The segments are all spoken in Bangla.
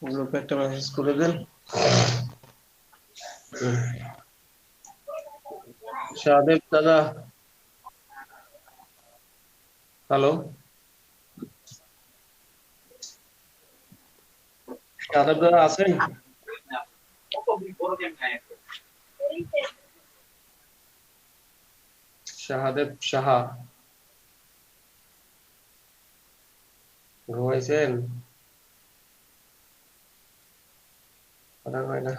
গ্রুপে একটা মেসেজ করে দেন। শাহদেব দাদা, হ্যালো শাহদেব দাদা আছেন? শাহদেব সাহা ঘুমাইছেন? কথা হয় না।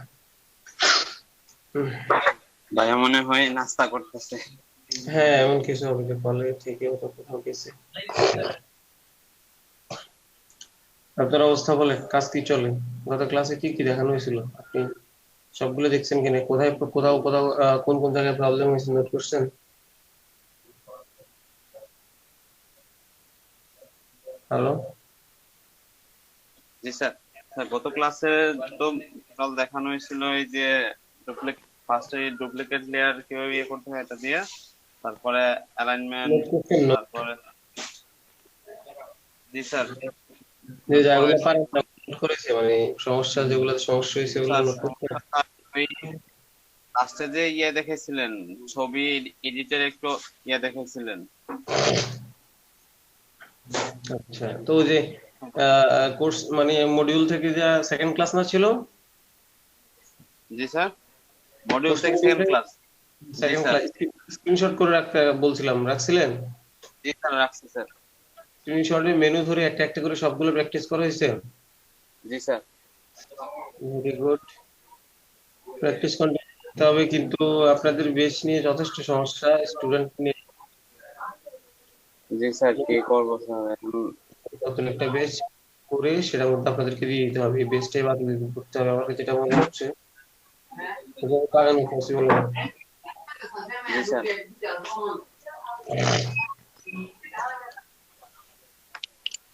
ভাইয়া মনে হয় নাস্তা করতেছে। হ্যাঁ, এমন কিছু হবে যে কলে থেকেও তো কোথাও গেছে। আপনার অবস্থা বলে, কাজ কি চলে? গত ক্লাসে কি কি দেখানো হয়েছিল? আপনি সবগুলো দেখছেন কিনা? কোথায় কোথাও কোথাও কোন কোন জায়গায় প্রবলেম হয়েছে নোট করছেন? হ্যালো জি স্যার। স্যার গত ক্লাসে তো টোটাল দেখানো হয়েছিল এই যে ফার্স্টে ডুপ্লিকেট লেয়ার কিভাবে ইয়ে করতে হয় এটা দিয়ে, তারপরে অ্যালাইনমেন্ট, নোট করছেন? তারপরে জি স্যার যে নোট জায়গাগুলো করেছি। পারেন নোট করেছে, মানে সমস্যা যেগুলো সমস্যা হয়েছে ওগুলো স্যার নোট করতে। ওই লাস্টে যে ইয়ে দেখেছিলেন, ছবি এডিটের একটু ইয়ে দেখেছিলেন। আচ্ছা, তো ওই যে কোর্স মানে মডিউল থেকে যে সেকেন্ড ক্লাস না ছিল, জি স্যার, মডিউল কোর্স থেকে মডিউল সেকেন্ড থেকে ক্লাস। জি সেকেন্ড স্যার। ক্লাস স্ক্রিনশট করে রাখতে বলছিলাম, রাখছিলেন? জি স্যার রাখছি স্যার। স্ক্রিনশটে মেনু ধরে একটা একটা করে সবগুলো প্র্যাকটিস করা হয়েছে? জি sir. Very good. Practice continue করতে হবে, কিন্তু আপনাদের বেচ নিয়ে যথেষ্ট সমস্যা স্টুডেন্ট নিয়ে। জি স্যার কি করবো স্যার এখন। নতুন একটা বেচ করে সেটার মধ্যে আপনাদেরকে দিয়ে দিতে হবে, এই বেচটাই বাতিল করতে হবে। আমার কাছে যেটা মনে হচ্ছে এভাবে লাগানো পসিবল না। জি স্যার।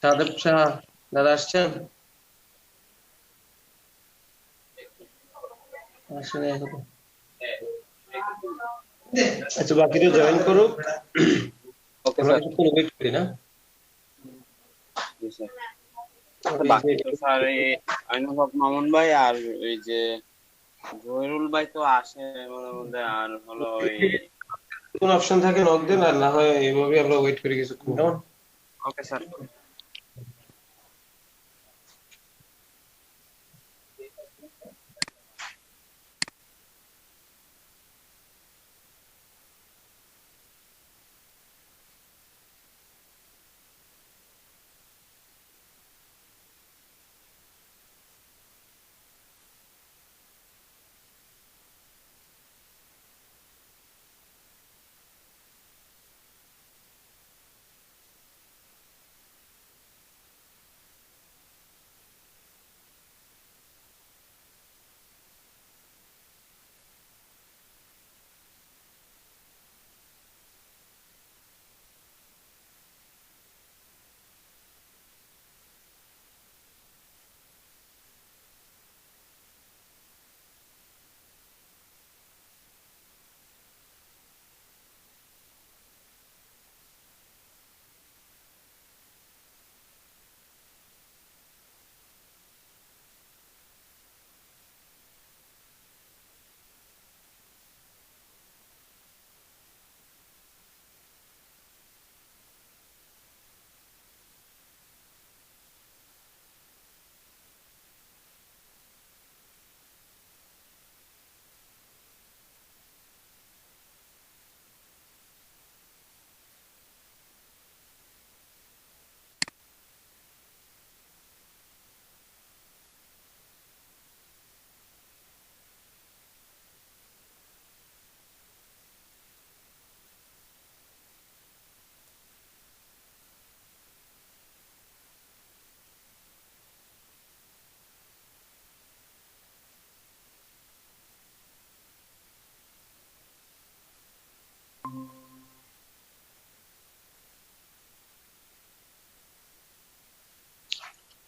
সাদেব শাহ দাদা আসছেন? আসেন এখনো। আচ্ছা, বাকিরা জয়েন করুক, ওকে আমরা স্যার। কিছুক্ষণ ওয়েট করি না? জি স্যার। আর এই যে বাকি তো স্যার এই আইনুল হক মামুন ভাই আর ওই যে জহিরুল ভাই তো আসে মধ্যে মধ্যে, আর হলো ওই। কোন অপশন থাকে নক দেন, আর না হয় এইভাবে আমরা ওয়েট করি কিছুক্ষণ, কেমন? Okay sir.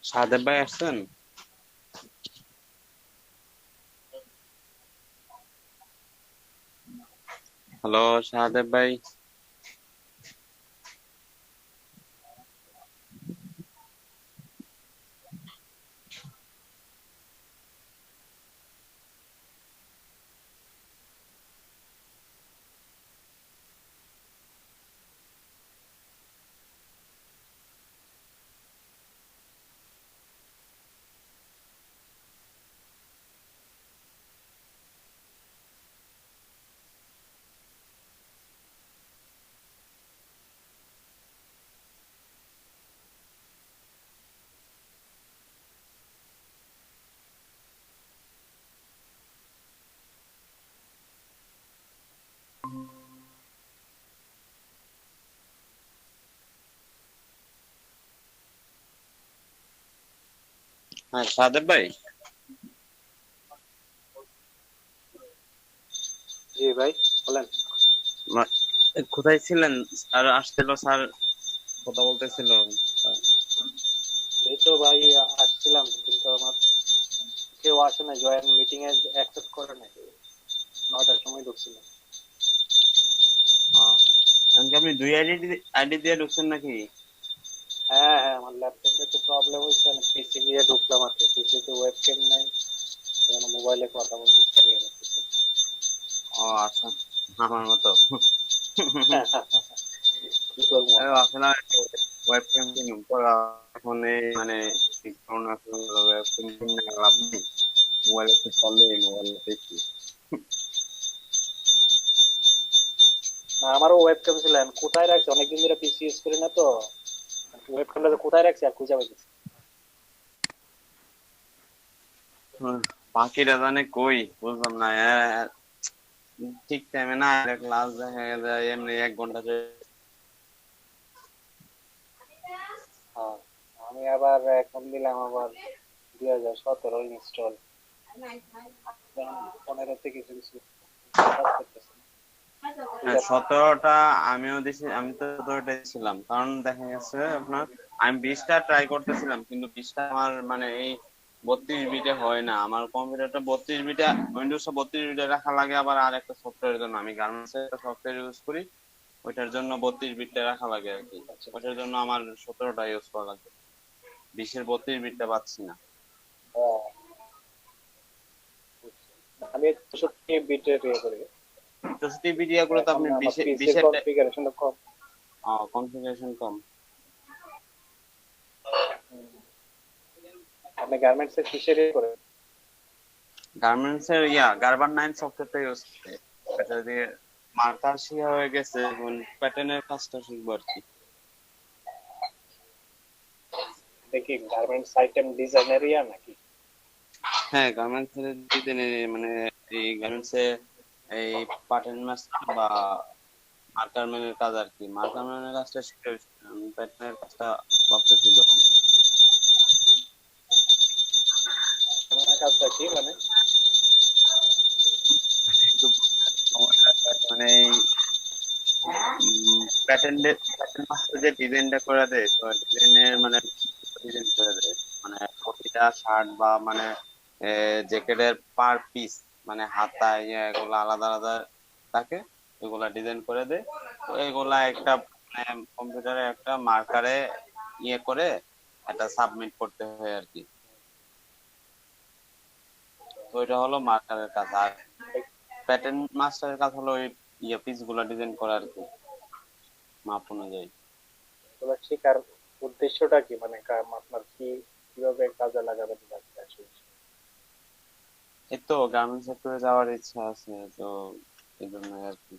সাদেব ভাই আসছেন? হ্যালো সাদেব ভাই। হ্যাঁ সাদেব ভাই, জি ভাই, বলেন। মা- কোথায় ছিলেন? স্যার আসছিল, স্যার কথা বলতেছিল। এই তো ভাই, আসছিলাম কিন্তু আমার কেউ আসে না, জয়েন মিটিং এ অ্যাকসেপ্ট করে নাই। 9টার সময় ঢুকছিলাম। এমনকি আপনি দুই আইডি আইডি দিয়ে ঢুকছেন নাকি? হ্যাঁ হ্যাঁ, আমার ল্যাপটপে একটু প্রবলেম হচ্ছে, আমি পিসি দিয়ে ঢুকলাম আর কি। পিসি তে ওয়েবক্যাম নাই, মোবাইলে কথা বলতে পারি আমি PC ও আচ্ছা, আমার মতো। কি করবো আমি আর। ভাবছিলাম ওয়েবক্যাম কিনুন পরে, এখন এই মানে ঠিক করোনা ওয়েবক্যাম কিনে লাভ নেই, মোবাইলে তো চলে, মোবাইলে দেখি। না, আমারও ওয়েবক্যাম ছিল, আমি কোথায় রাখছি, অনেকদিন ধরে পিসি ইউজ করি না তো। ওয়েবক্যামটা তো কোথায় রাখছি আর খুঁজে পাইতেছি হুম, বাকিরা জানে কই, বুঝলাম না। ঠিক টাইমে না ক্লাস দেখা যায় এমনি 1 ঘন্টা না। হ্যাঁ, আমি আবার এখন দিলাম আবার 2017 ইনস্টল, 15 থেকে কিছু কিছু কাজ করতেছে না। হ্যাঁ দুইটা 17টা আমিও দিছি, আমি তো 17টাই ছিলাম, কারণ দেখা গেছে আপনার আমি 20টা ট্রাই করতেছিলাম, কিন্তু 20টা আমার মানে এই 32 বিটে হয় না। আমার কম্পিউটারটা 32 বিটে, উইন্ডোজটা 32 বিটে রাখা লাগে, আবার আর একটা সফটওয়্যারের জন্য আমি গার্মেন্টস এর একটা সফটওয়্যার ইউজ করি, ওইটার জন্য 32 বিটে রাখা লাগে আর কি। আচ্ছা আচ্ছা। ওইটার জন্য আমার 17টা ইউজ করা লাগে, 20-এর 32 বিটটা পাচ্ছি না। হ্যাঁ, বুঝছি। আমি 64 বিটের ইয়ে করি। 64 বিট ইয়ে করে তো এখন আপনি আমার বিশে পিসির বিশের কনফিগারেশনটা কম। কনফিগারেশন কম। হুম। আপনি গার্মেন্টস এর কিসের ইয়ে করেন? গার্মেন্টস এর গার্বার 9 সফটওয়্যারটা ইউজ করে, এটা দিয়ে মার্কার শিখা হয়ে গেছে, এখন প্যাটার্নের কাজটা শিখবো আর কি। দেখি গার্মেন্টস আইটেম ডিজাইনের ইয়া নাকি? হ্যাঁ গার্মেন্টস এর ডিজাইনের মানে এই গার্মেন্টস এ এই প্যাটার্ন মাস্টার বা মার্কার ম্যানের কাজ আর কি। মার্কার ম্যানের কাজটা শিখে প্যাটার্নের কাজটা ভাবতেছি তখন। আমার কাজটা কি মানে? একটু সময় লাগবে, মানে প্যাটার্ন প্যাটার্ন মাস্টার যে ডিজাইনটা করে দেয়, তো ডিজাইনের মানে ডিজাইন করে দেয়, মানে প্রতিটা শার্ট বা মানে জ্যাকেটের পার পিস, মানে হাতায় এগুলো আলাদা আলাদা থাকে, এগুলা ডিজাইন করে দেয়। তো এগুলা একটা মানে কম্পিউটারে একটা মার্কারে করে একটা সাবমিট করতে হয় আর কি। তো এটা হলো মার্কারের কাজ, আর প্যাটার্ন মাস্টারের কাজ হলো ওই পিস গুলা ডিজাইন করা আর কি, মাপ অনুযায়ী। এগুলো শেখার উদ্দেশ্যটা কি, মানে আপনার কি, কিভাবে কাজে লাগাবেন লাগবে আসলে? এই তো গার্মেন্টস সেক্টরে যাওয়ার ইচ্ছা আছে, তো এই জন্য আর কি।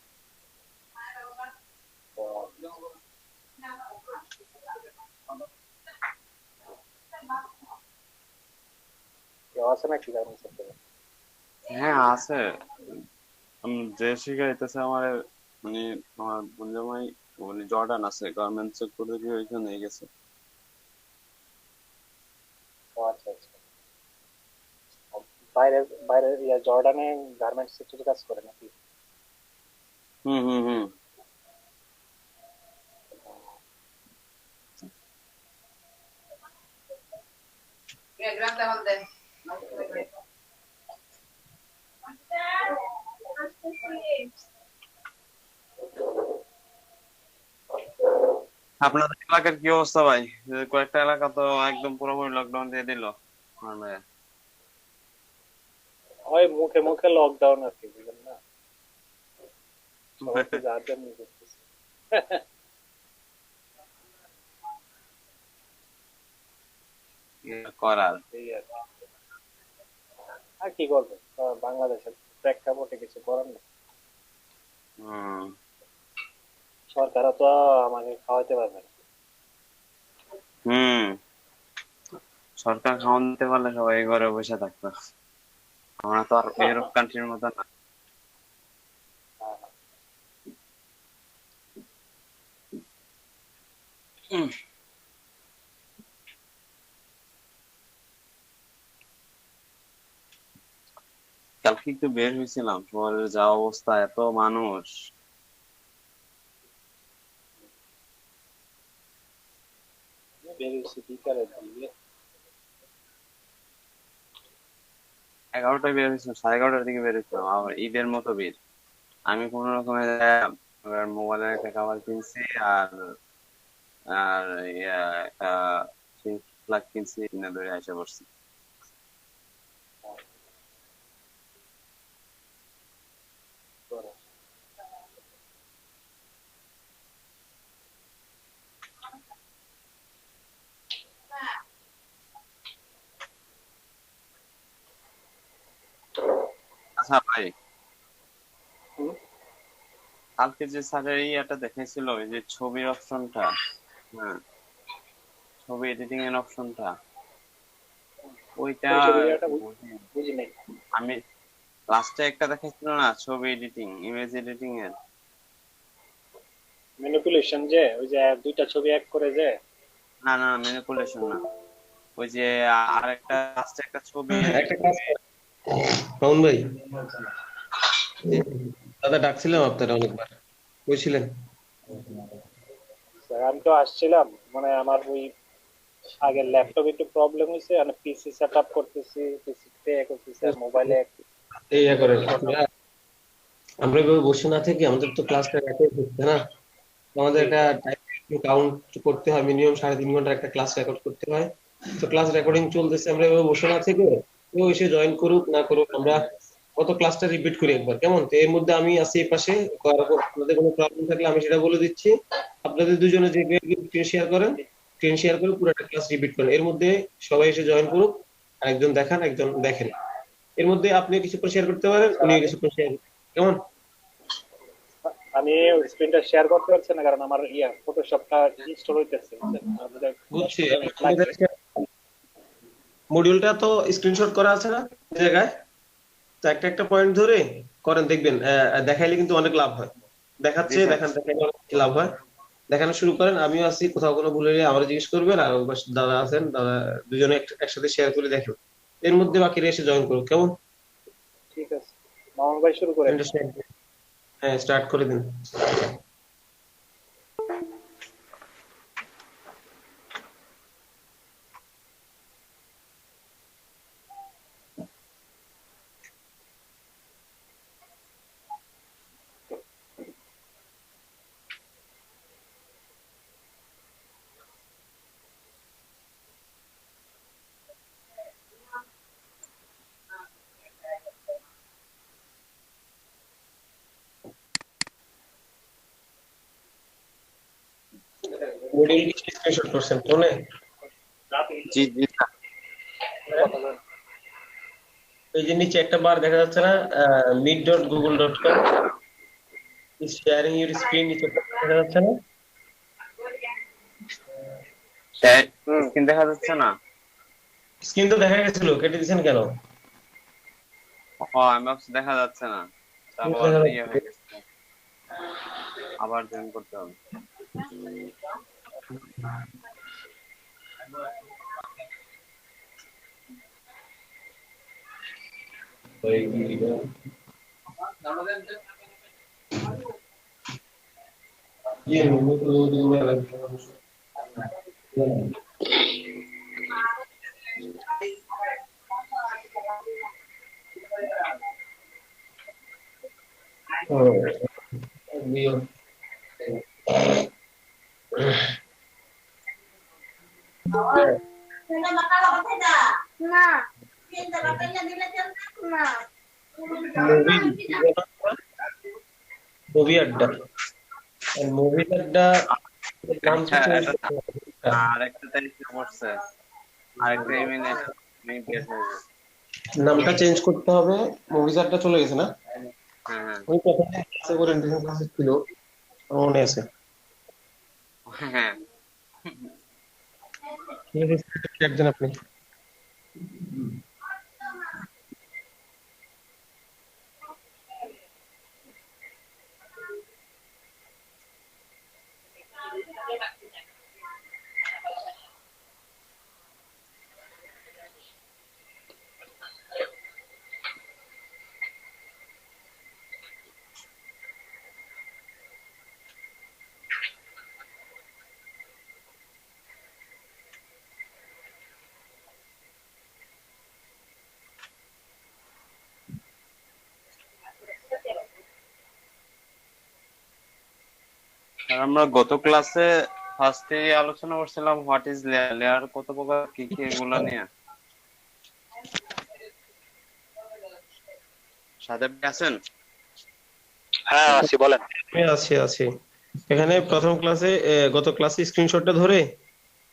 তো কেউ আছে নাকি গার্মেন্টস সেক্টরে? হ্যাঁ আছে, যে শিখাইতেছে আমার মানে আমার বোন জামাই, মানে জর্ডান আছে গার্মেন্টস সেক্টর থেকে, ওইখানে গেছে। ও আচ্ছা আচ্ছা। বাইরে বাইরে ইয়া জর্ডানে গার্মেন্টস সেক্টরে কাজ করে নাকি? হুম হুম হুম। আপনাদের এলাকার কি অবস্থা ভাই? কয়েকটা এলাকা তো একদম পুরোপুরি লকডাউন দিয়ে দিল। মানে ওই মুখে মুখে লকডাউন আর কি, বুঝলেন না? সবাই তো যার জন্য করতেছে। কি করার। এই আর কি। আর কি করবে, বাংলাদেশের প্রেক্ষাপটে কিছু করার নেই। হুম সরকারও তো আমাকে খাওয়াতে পারবে না। হুম। সরকার খাওয়ান দিতে পারলে সবাই ঘরে বসে থাকতো, আমরা তো আর ইউরোপ কান্ট্রির মতো না। কালকে একটু বের হয়েছিলাম, শহরের যা অবস্থা, এত মানুষ। বের হয়েছি বিকালের দিকে। 11টায় বের হয়েছিলাম, 11:30টার দিকে বের হয়েছিলাম, আবার ঈদের মতো ভিড়। আমি কোন রকমে মোবাইলের একটা কভার কিনছি, আর আর একটা প্লাগ কিনছি, কিনে ধরে এসে পড়ছি। আচ্ছা ভাই, হুম, কালকে যে স্যারের ইয়েটা দেখাইছিল, ওই যে ছবির অপশনটা, হ্যাঁ, ছবি এডিটিং এর অপশনটা, ওইটা কোন ছবিটা বুঝি বুঝি নাই। আমি। লাস্টে একটা দেখাইছিল না, ছবি এডিটিং, ইমেজ এডিটিং এর। ম্যানিপুলেশন, যে ওই যে দুইটা ছবি এক করে যে। না না, ম্যানিপুলেশন না, ওই যে আরেকটা লাস্টে একটা ছবি একটা কাজ করেন, মামুন ভাই, দাদা ডাকছিলাম আপনারা অনেকবার, বলছিলেন। স্যার, আমি তো আসছিলাম, মানে আমার ওই আগের ল্যাপটপ একটু প্রবলেম হয়েছে, আমি পিসি সেট আপ করতেছি, পিসিতে করতেছি আর মোবাইলে এই ইয়া করেন শর্ট। আপনারা, আমরা এভাবে বসে না থেকে আমাদের তো ক্লাসটা রেকর্ড হচ্ছে না, তো আমাদের জি একটা টাইম কাউন্ট করতে হয়, মিনিমাম 3.5 ঘন্টার একটা ক্লাস রেকর্ড করতে হয়। তো ক্লাস রেকর্ডিং চলতেছে, আমরা এভাবে বসে না থেকে কেউ এসে জয়েন করুক না করুক, আমরা কত ক্লাসটা রিপিট করি একবার, কেমন? তো এর মধ্যে আমি আছি এই পাশে, আপনাদের কোনো প্রবলেম থাকলে আমি সেটা বলে দিচ্ছি। আপনাদের দুজনে যে স্ক্রিন শেয়ার করেন, স্ক্রিন শেয়ার করে পুরোটা ক্লাস রিপিট করেন, এর মধ্যে সবাই এসে জয়েন করুক, আর একজন দেখান একজন দেখেন। এর মধ্যে আপনি কিছুক্ষণ শেয়ার করতে পারেন, স্যার, উনি আমি কিছুক্ষণ শেয়ার, কেমন? আমি স্ক্রিনটা শেয়ার করতে পারছি না, কারণ আমার ফটোশপটা ইনস্টল হইতেছে, বুঝছেন? আমাদের বুঝছি। 10 মিনিট লাগবে। মডিউলটা তো স্ক্রিনশট করা আছে না এই জায়গায়, তো একটা একটা পয়েন্ট ধরে করেন, দেখবেন দেখাইলে কিন্তু অনেক লাভ হয়। জি দেখাচ্ছে, স্যার। দেখান, দেখাইলে অনেক লাভ হয়। দেখানো শুরু করেন, আমিও আছি, কোথাও কোনো ভুল হলে আমার জিজ্ঞেস করবেন, আর ওই পাশে দাদা আছেন, দাদা দুজনে একসাথে শেয়ার করে দেখেন। এর মধ্যে বাকিরা এসে জয়েন করুন, কেমন? ঠিক আছে, মামুন ভাই শুরু করেন। হ্যাঁ, স্টার্ট করে দিন। মডিউল কি স্ক্রিনশট করছেন ফোনে? জি জি স্যার। এই যে নিচে একটা বার দেখা যাচ্ছে না, meet.google.com is sharing your screen, নিচে একটা bar দেখা যাচ্ছে না? হুম, স্ক্রিন দেখা যাচ্ছে না? স্ক্রিন তো দেখা গেছিল, কেটে দিয়েছেন কেন? ও, আমি ভাবছি দেখা যাচ্ছে না, আবার দেখা ইয়ে যাচ্ছে। হয়ে গেছে, আবার জয়েন করতে হবে। মুভি আড্ডা, মুভি আড্ডা নাম আচ্ছা, চেঞ্জ এটা করতে হবে। আরেকটা তারিখ পড়ছে, আরেকটা ইমেল এসে আমি বের হয়ে যাবো। নামটা চেঞ্জ করতে হবে। মুভি আড্ডা চলে গেছে না? হ্যাঁ হ্যাঁ ওই প্রথম ক্লাসে ওরিয়েন্টেশন ক্লাসে ছিল, আমার মনে আছে। হ্যাঁ। ঠিক আছে, একজন আপনি। আর আমরা গত ক্লাসে ফার্স্টে আলোচনা করছিলাম হোয়াট ইজ লেয়ার, লেয়ার কত প্রকার, কি কি, এগুলা নিয়ে। সাথে আপনি আছেন? হ্যাঁ আছি, বলেন। আমি আছি আছি এখানে প্রথম ক্লাসে, গত ক্লাসে স্ক্রিনশটটা ধরে,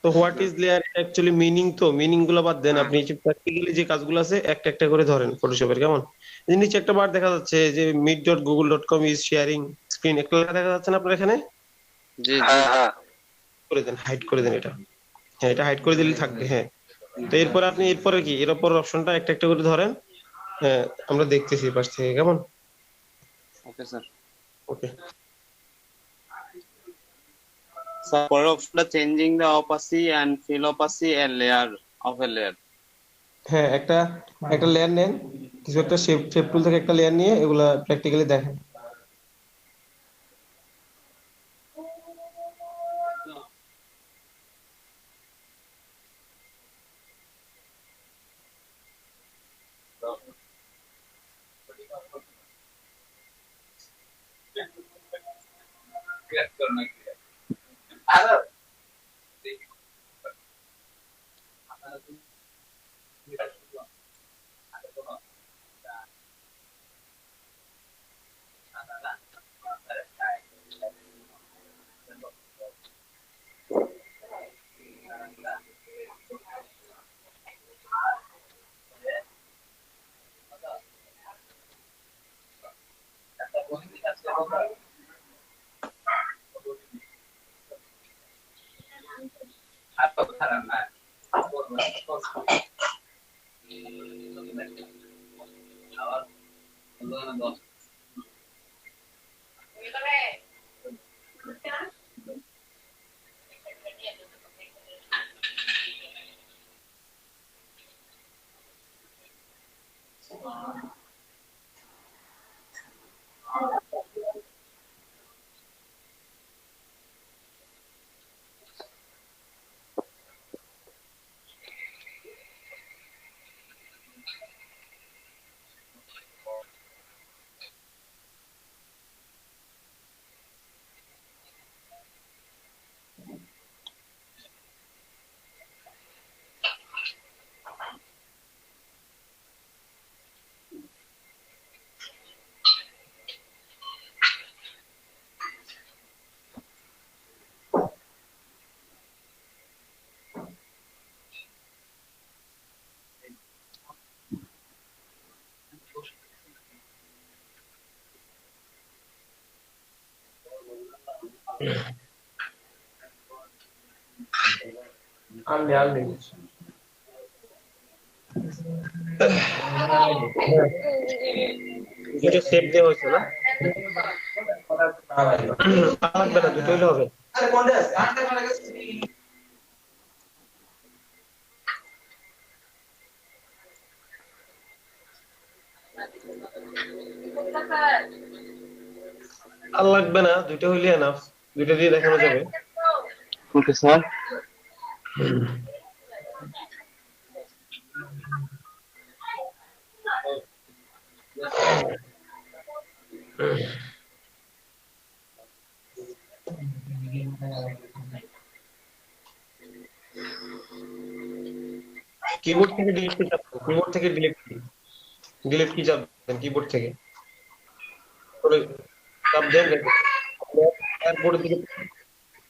তো what is layer actually meaning, তো মিনিং গুলো বাদ দেন, হ্যাঁ আপনি প্র্যাকটিক্যালি যে কাজগুলো আছে একটা একটা করে ধরেন ফটোশপের, কেমন? এই যে নিচে একটা বার দেখা যাচ্ছে যে meet.google.com ইজ শেয়ারিং স্ক্রিন, একটা লেখা দেখা যাচ্ছে না আপনার এখানে? জি জি। হ্যাঁ হ্যাঁ করে দেন, হাইড করে দেন এটা। হ্যাঁ, এটা হাইড করে দিলে থাকবে। হ্যাঁ, তো এরপরে আপনি এরপরে কি এর উপর অপশনটা একটা একটা করে ধরেন। হ্যাঁ, আমরা দেখতেছি পাশ থেকে, কেমন? Okay sir. ওকে। স্যার পরের অপশনটা changing the opacity and fill opacity a layer of a layer. হ্যাঁ, একটা একটা লেয়ার নেন, কিছু একটা শেপ শেপ টুল থেকে একটা লেয়ার নিয়ে এগুলা প্র্যাকটিক্যালি দেখেন। আনলে আনলে দুটো শেপ দেওয়া হয়েছে না? লাগবে না, দুটো হলে হবে। আর লাগবে না, দুটো হইলে এনাফ, দুটো দিয়ে দেখানো যাবে। Okay sir. কিবোর্ড থেকে ডিলিট কি চাপবেন? কিবোর্ড থেকে ডিলিট কি চাপবেন কিবোর্ড থেকে? করে চাপ দেন, এরপরে দিকে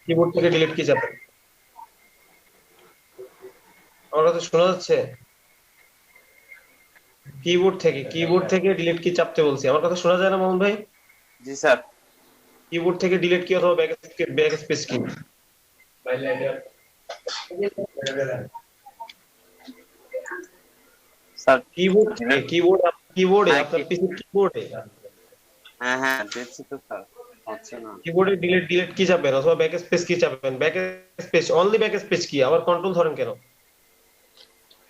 কিবোর্ড থেকে ডিলিট কি চাপবেন? আমার কথা শোনা যাচ্ছে? কিবোর্ড থেকে ডিলিট কি চাপতে বলছি, আমার কথা শোনা যায় না মোহন ভাই? জি স্যার। কিবোর্ড থেকে ডিলিট কি অথবা ব্যাক স্পেস কি? স্যার কিবোর্ডে হ্যাঁ আপনার পিসির কিবোর্ডে হ্যাঁ হ্যাঁ দেখছি তো স্যার, হচ্ছে না। কিবোর্ডে ডিলিট কি চাপবেন অথবা ব্যাক স্পেস কি চাপবেন? Backspace, only backspace key, আবার কন্ট্রোল ধরেন কেন?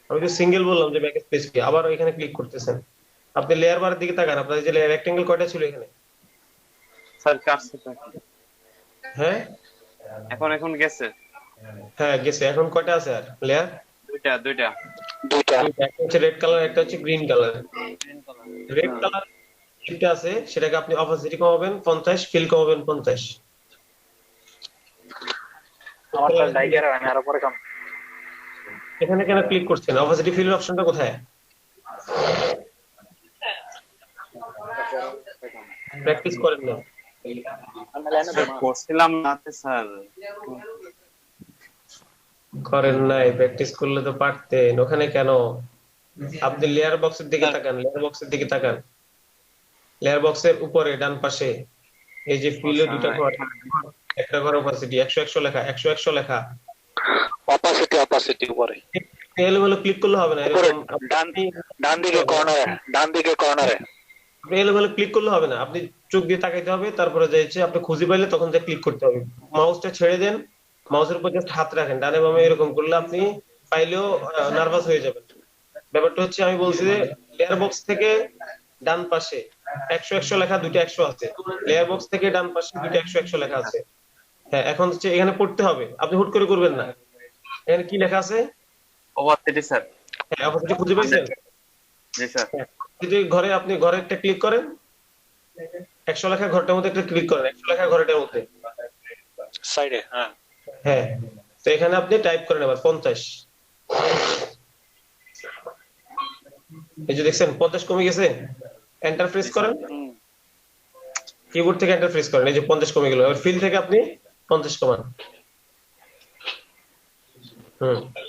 আমি তো সিঙ্গেল বললাম যে ব্যাক স্পেস কি, আবার এখানে ক্লিক করতেছেন। আপনি লেয়ার বারের দিকে তাকান, আপনার যে রেক্টেঙ্গেল কয়টা ছিল এখানে? স্যার কাটছে তো এখন। হ্যাঁ এখন এখন গেছে। হ্যাঁ গেছে, এখন কয়টা আছে আর লেয়ার? দুইটা দুইটা। দুইটা। একটা হচ্ছে রেড কালার, একটা হচ্ছে green colour. Green colour. Red colour যেটা আছে সেটাকে আপনি অপাসিটি কমাবেন 50, ফিল কমাবেন 50। আমারটা ডাইকার আমি আরো পরে কাম এখানে কেন ক্লিক করছেন? অপাসিটি ফিলের অপশনটা কোথায়? প্র্যাকটিস করেন না? আমি লাইনে স্যার দেবো করছিলাম নাতে স্যার। করেন নাই? প্র্যাকটিস করলে তো পারতেন। ওখানে কেন? আপনি লেয়ার বক্সের দিকে তাকান, লেয়ার বক্সের দিকে তাকান। লেয়ার বক্সের উপরে ডান পাশে এই যে ফিলে দুটো ঘর, একটা ঘর অপাসিটি 100 লেখা, 100 লেখা। অপাসিটি উপরে এলোমেলো ক্লিক করলে হবে না, উপরে এরকম ডান দিকে কর্নারে আপনি এলোমেলো ক্লিক করলে হবে না, আপনি চোখ দিয়ে তাকাইতে হবে, তারপরে যাইছে আপনি খুঁজে পাইলে তখন যা ক্লিক করতে হবে। মাউসটা ছেড়ে দেন, মাউসের উপর জাস্ট হাত রাখেন ডানে বামে, এরকম করলে আপনি পাইলেও নার্ভাস হয়ে যাবেন। ব্যাপারটা হচ্ছে আমি বলছি যে লেয়ার বক্স থেকে ডান পাশে 100 লেখা, দুটো 100 আছে। লেয়ার বক্স থেকে ডান পাশে দুটো 100 লেখা আছে। হ্যাঁ, এখন হচ্ছে এখানে পড়তে হবে, আপনি হুট করে করবেন না। এখানে কি লেখা আছে? Opacity sir. হ্যাঁ, অপশনটা খুঁজে পাইছেন? জি স্যার। হ্যাঁ, যদি ঘরে আপনি ঘরে একটা ক্লিক করেন, 100 লেখা ঘরটার মধ্যে একটা ক্লিক করেন, 100 লেখা ঘরটার মধ্যে। সাইডে হ্যাঁ হ্যাঁ, তো এখানে আপনি টাইপ করেন এবার 50। এই যে দেখছেন 50 কমে গেছে, এন্টার প্রেস করেন, কিবোর্ড থেকে এন্টার প্রেস করেন, এই যে 50 কমে গেল। এবার ফিল থেকে আপনি 50 কমান।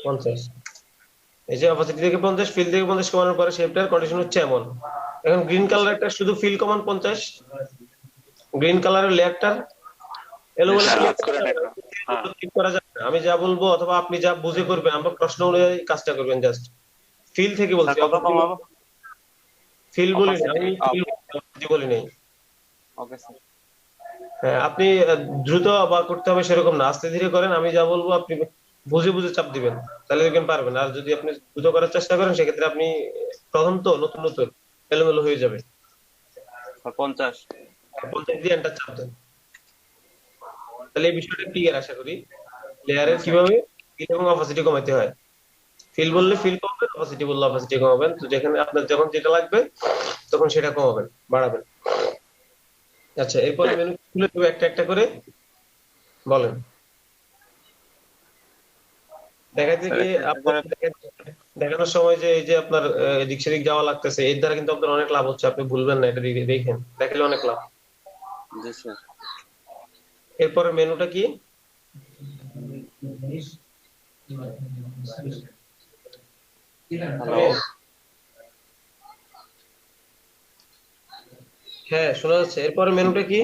50। এই যে অপোজিট থেকে 50, ফিল থেকে 50 কমানোর পরে শেপটার কন্ডিশন হচ্ছে এমন। এখন গ্রিন কালারটা শুধু ফিল কমান 50, গ্রিন কালারের লেয়ারটা এলোমেলো ক্লিক করা যাবে না। আমি যা বলবো অথবা আপনি যা বুঝে করবেন, আমরা প্রশ্ন অনুযায়ী কাজটা করবেন। জাস্ট ফিল থেকে বলছি, কত কমাবো? ফিল বলি না, আমি ফিল বলি নাই। Okay sir. হ্যাঁ, আপনি দ্রুত বা করতে হবে সেরকম না, আস্তে ধীরে করেন। আমি যা বলবো আপনি বুঝে বুঝে চাপ দিবেন, তাহলে দেখবেন পারবেন। আর যদি আপনি দ্রুত করার চেষ্টা করেন সেক্ষেত্রে আপনি প্রথম তো নতুন নতুন এলোমেলো হয়ে যাবে। 50 50 দিয়ে এন্টার চাপ দেন, তাহলে এই বিষয়টা ক্লিয়ার আশা করি। লেয়ারের কিভাবে ফিল এবং অপাসিটি কমাতে হয়। ফিল বললে ফিল কমাবেন, অপাসিটি বললে অপাসিটি কমাবেন। তো যেখানে আপনার যখন যেটা লাগবে তখন সেটা কমাবেন, বাড়াবেন। আচ্ছা, এরপরে মেনু খুলে দেবো একটা একটা করে, বলেন। দেখাতে গিয়ে আপনার দেখানোর সময় যে এই যে আপনার এদিক সেদিক যাওয়া লাগতেছে, এর দ্বারা কিন্তু আপনার অনেক লাভ হচ্ছে, আপনি ভুলবেন না, এটা দেখেন, দেখালে অনেক লাভ। জি স্যার। এরপরে মেনুটা কি? হ্যালো, হ্যাঁ শোনা যাচ্ছে। এরপরে মেনুটা কি?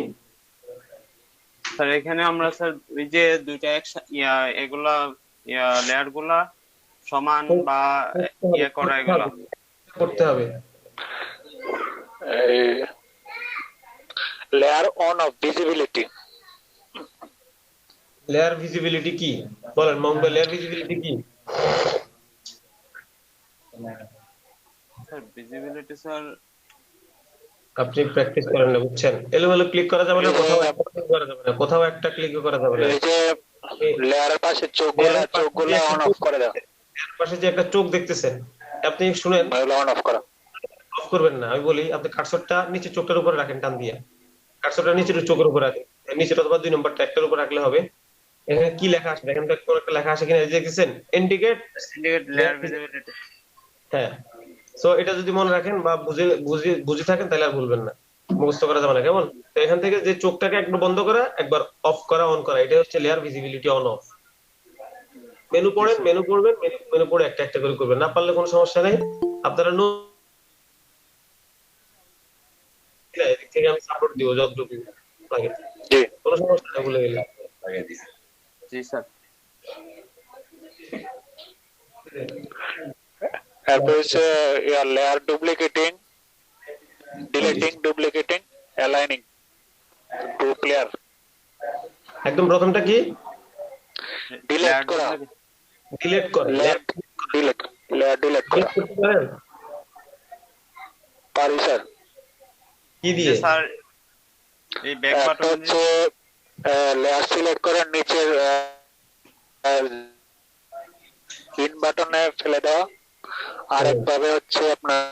স্যার এখানে আমরা স্যার ওই যে দুইটা এগুলা লেয়ার গুলা সমান বা করা, এগুলা করতে হবে। Layer on of visibility layer visibility কি বলেন মঙ্গল? লেয়ার ভিজিবিলিটি কি? স্যার ভিজিবিলিটি স্যার আপনি প্র্যাকটিস করেন না, বুঝছেন? এলোমেলো ক্লিক করা যাবে না, কোথাও একটা ক্লিক করা যাবে না, কোথাও একটা ক্লিক করা যাবে না। এই যে লেয়ারের পাশে চোখগুলো অন অফ করে দাও। এর পাশে যে একটা চোখ দেখতেছেন, আপনি শুনেন, ওগুলো অন অফ করো। অফ করবেন না, আমি বলি আপনি কার্সরটা নিচে চোখটার উপরে রাখেন, টান দিয়ে কার্সরটা নিচে চোখের উপরে রাখেন, নিচে অথবা 2 নম্বরটা একটার উপর রাখলে হবে। এখানে কি লেখা আসে দেখেন তো, কোন একটা লেখা আসে কিনা, এই যে দেখতেছেন ইন্ডিকেট লেয়ার ভিজিবিলিটি। হ্যাঁ, সো এটা যদি মনে রাখেন বা বুঝে বুঝে বুঝে থাকেন তাহলে আর ভুলবেন না, মুখস্থ করা যাবে না, কেমন? তো এখান থেকে যে চোখটাকে একবার বন্ধ করা, একবার অফ করা, অন করা, এটা হচ্ছে layer visibility on of. Menu পড়েন, মেনু পড়বেন, মেনু পড়ে একটা একটা করে করবেন, না পারলে কোনো সমস্যা নেই। আপনারা এদিক থেকে আমি সাপোর্ট দিব যতটুকু লাগে, কোনো সমস্যা নেই, ভুলে গেলে। জি স্যার। তারপর হচ্ছে layer duplicating, deleting, duplicating, aligning, group layer. একদম প্রথমটা কি? ডিলিট করা, ডিলিট করা, লেয়ার ডিলিট করা। পারি স্যার। কি দিয়ে? স্যার এই ব্যাক বাটন হচ্ছে লেয়ার সিলেক্ট করার নিচের ইন বাটনে ফেলে দেওয়া, আরেক ভাবে হচ্ছে আপনার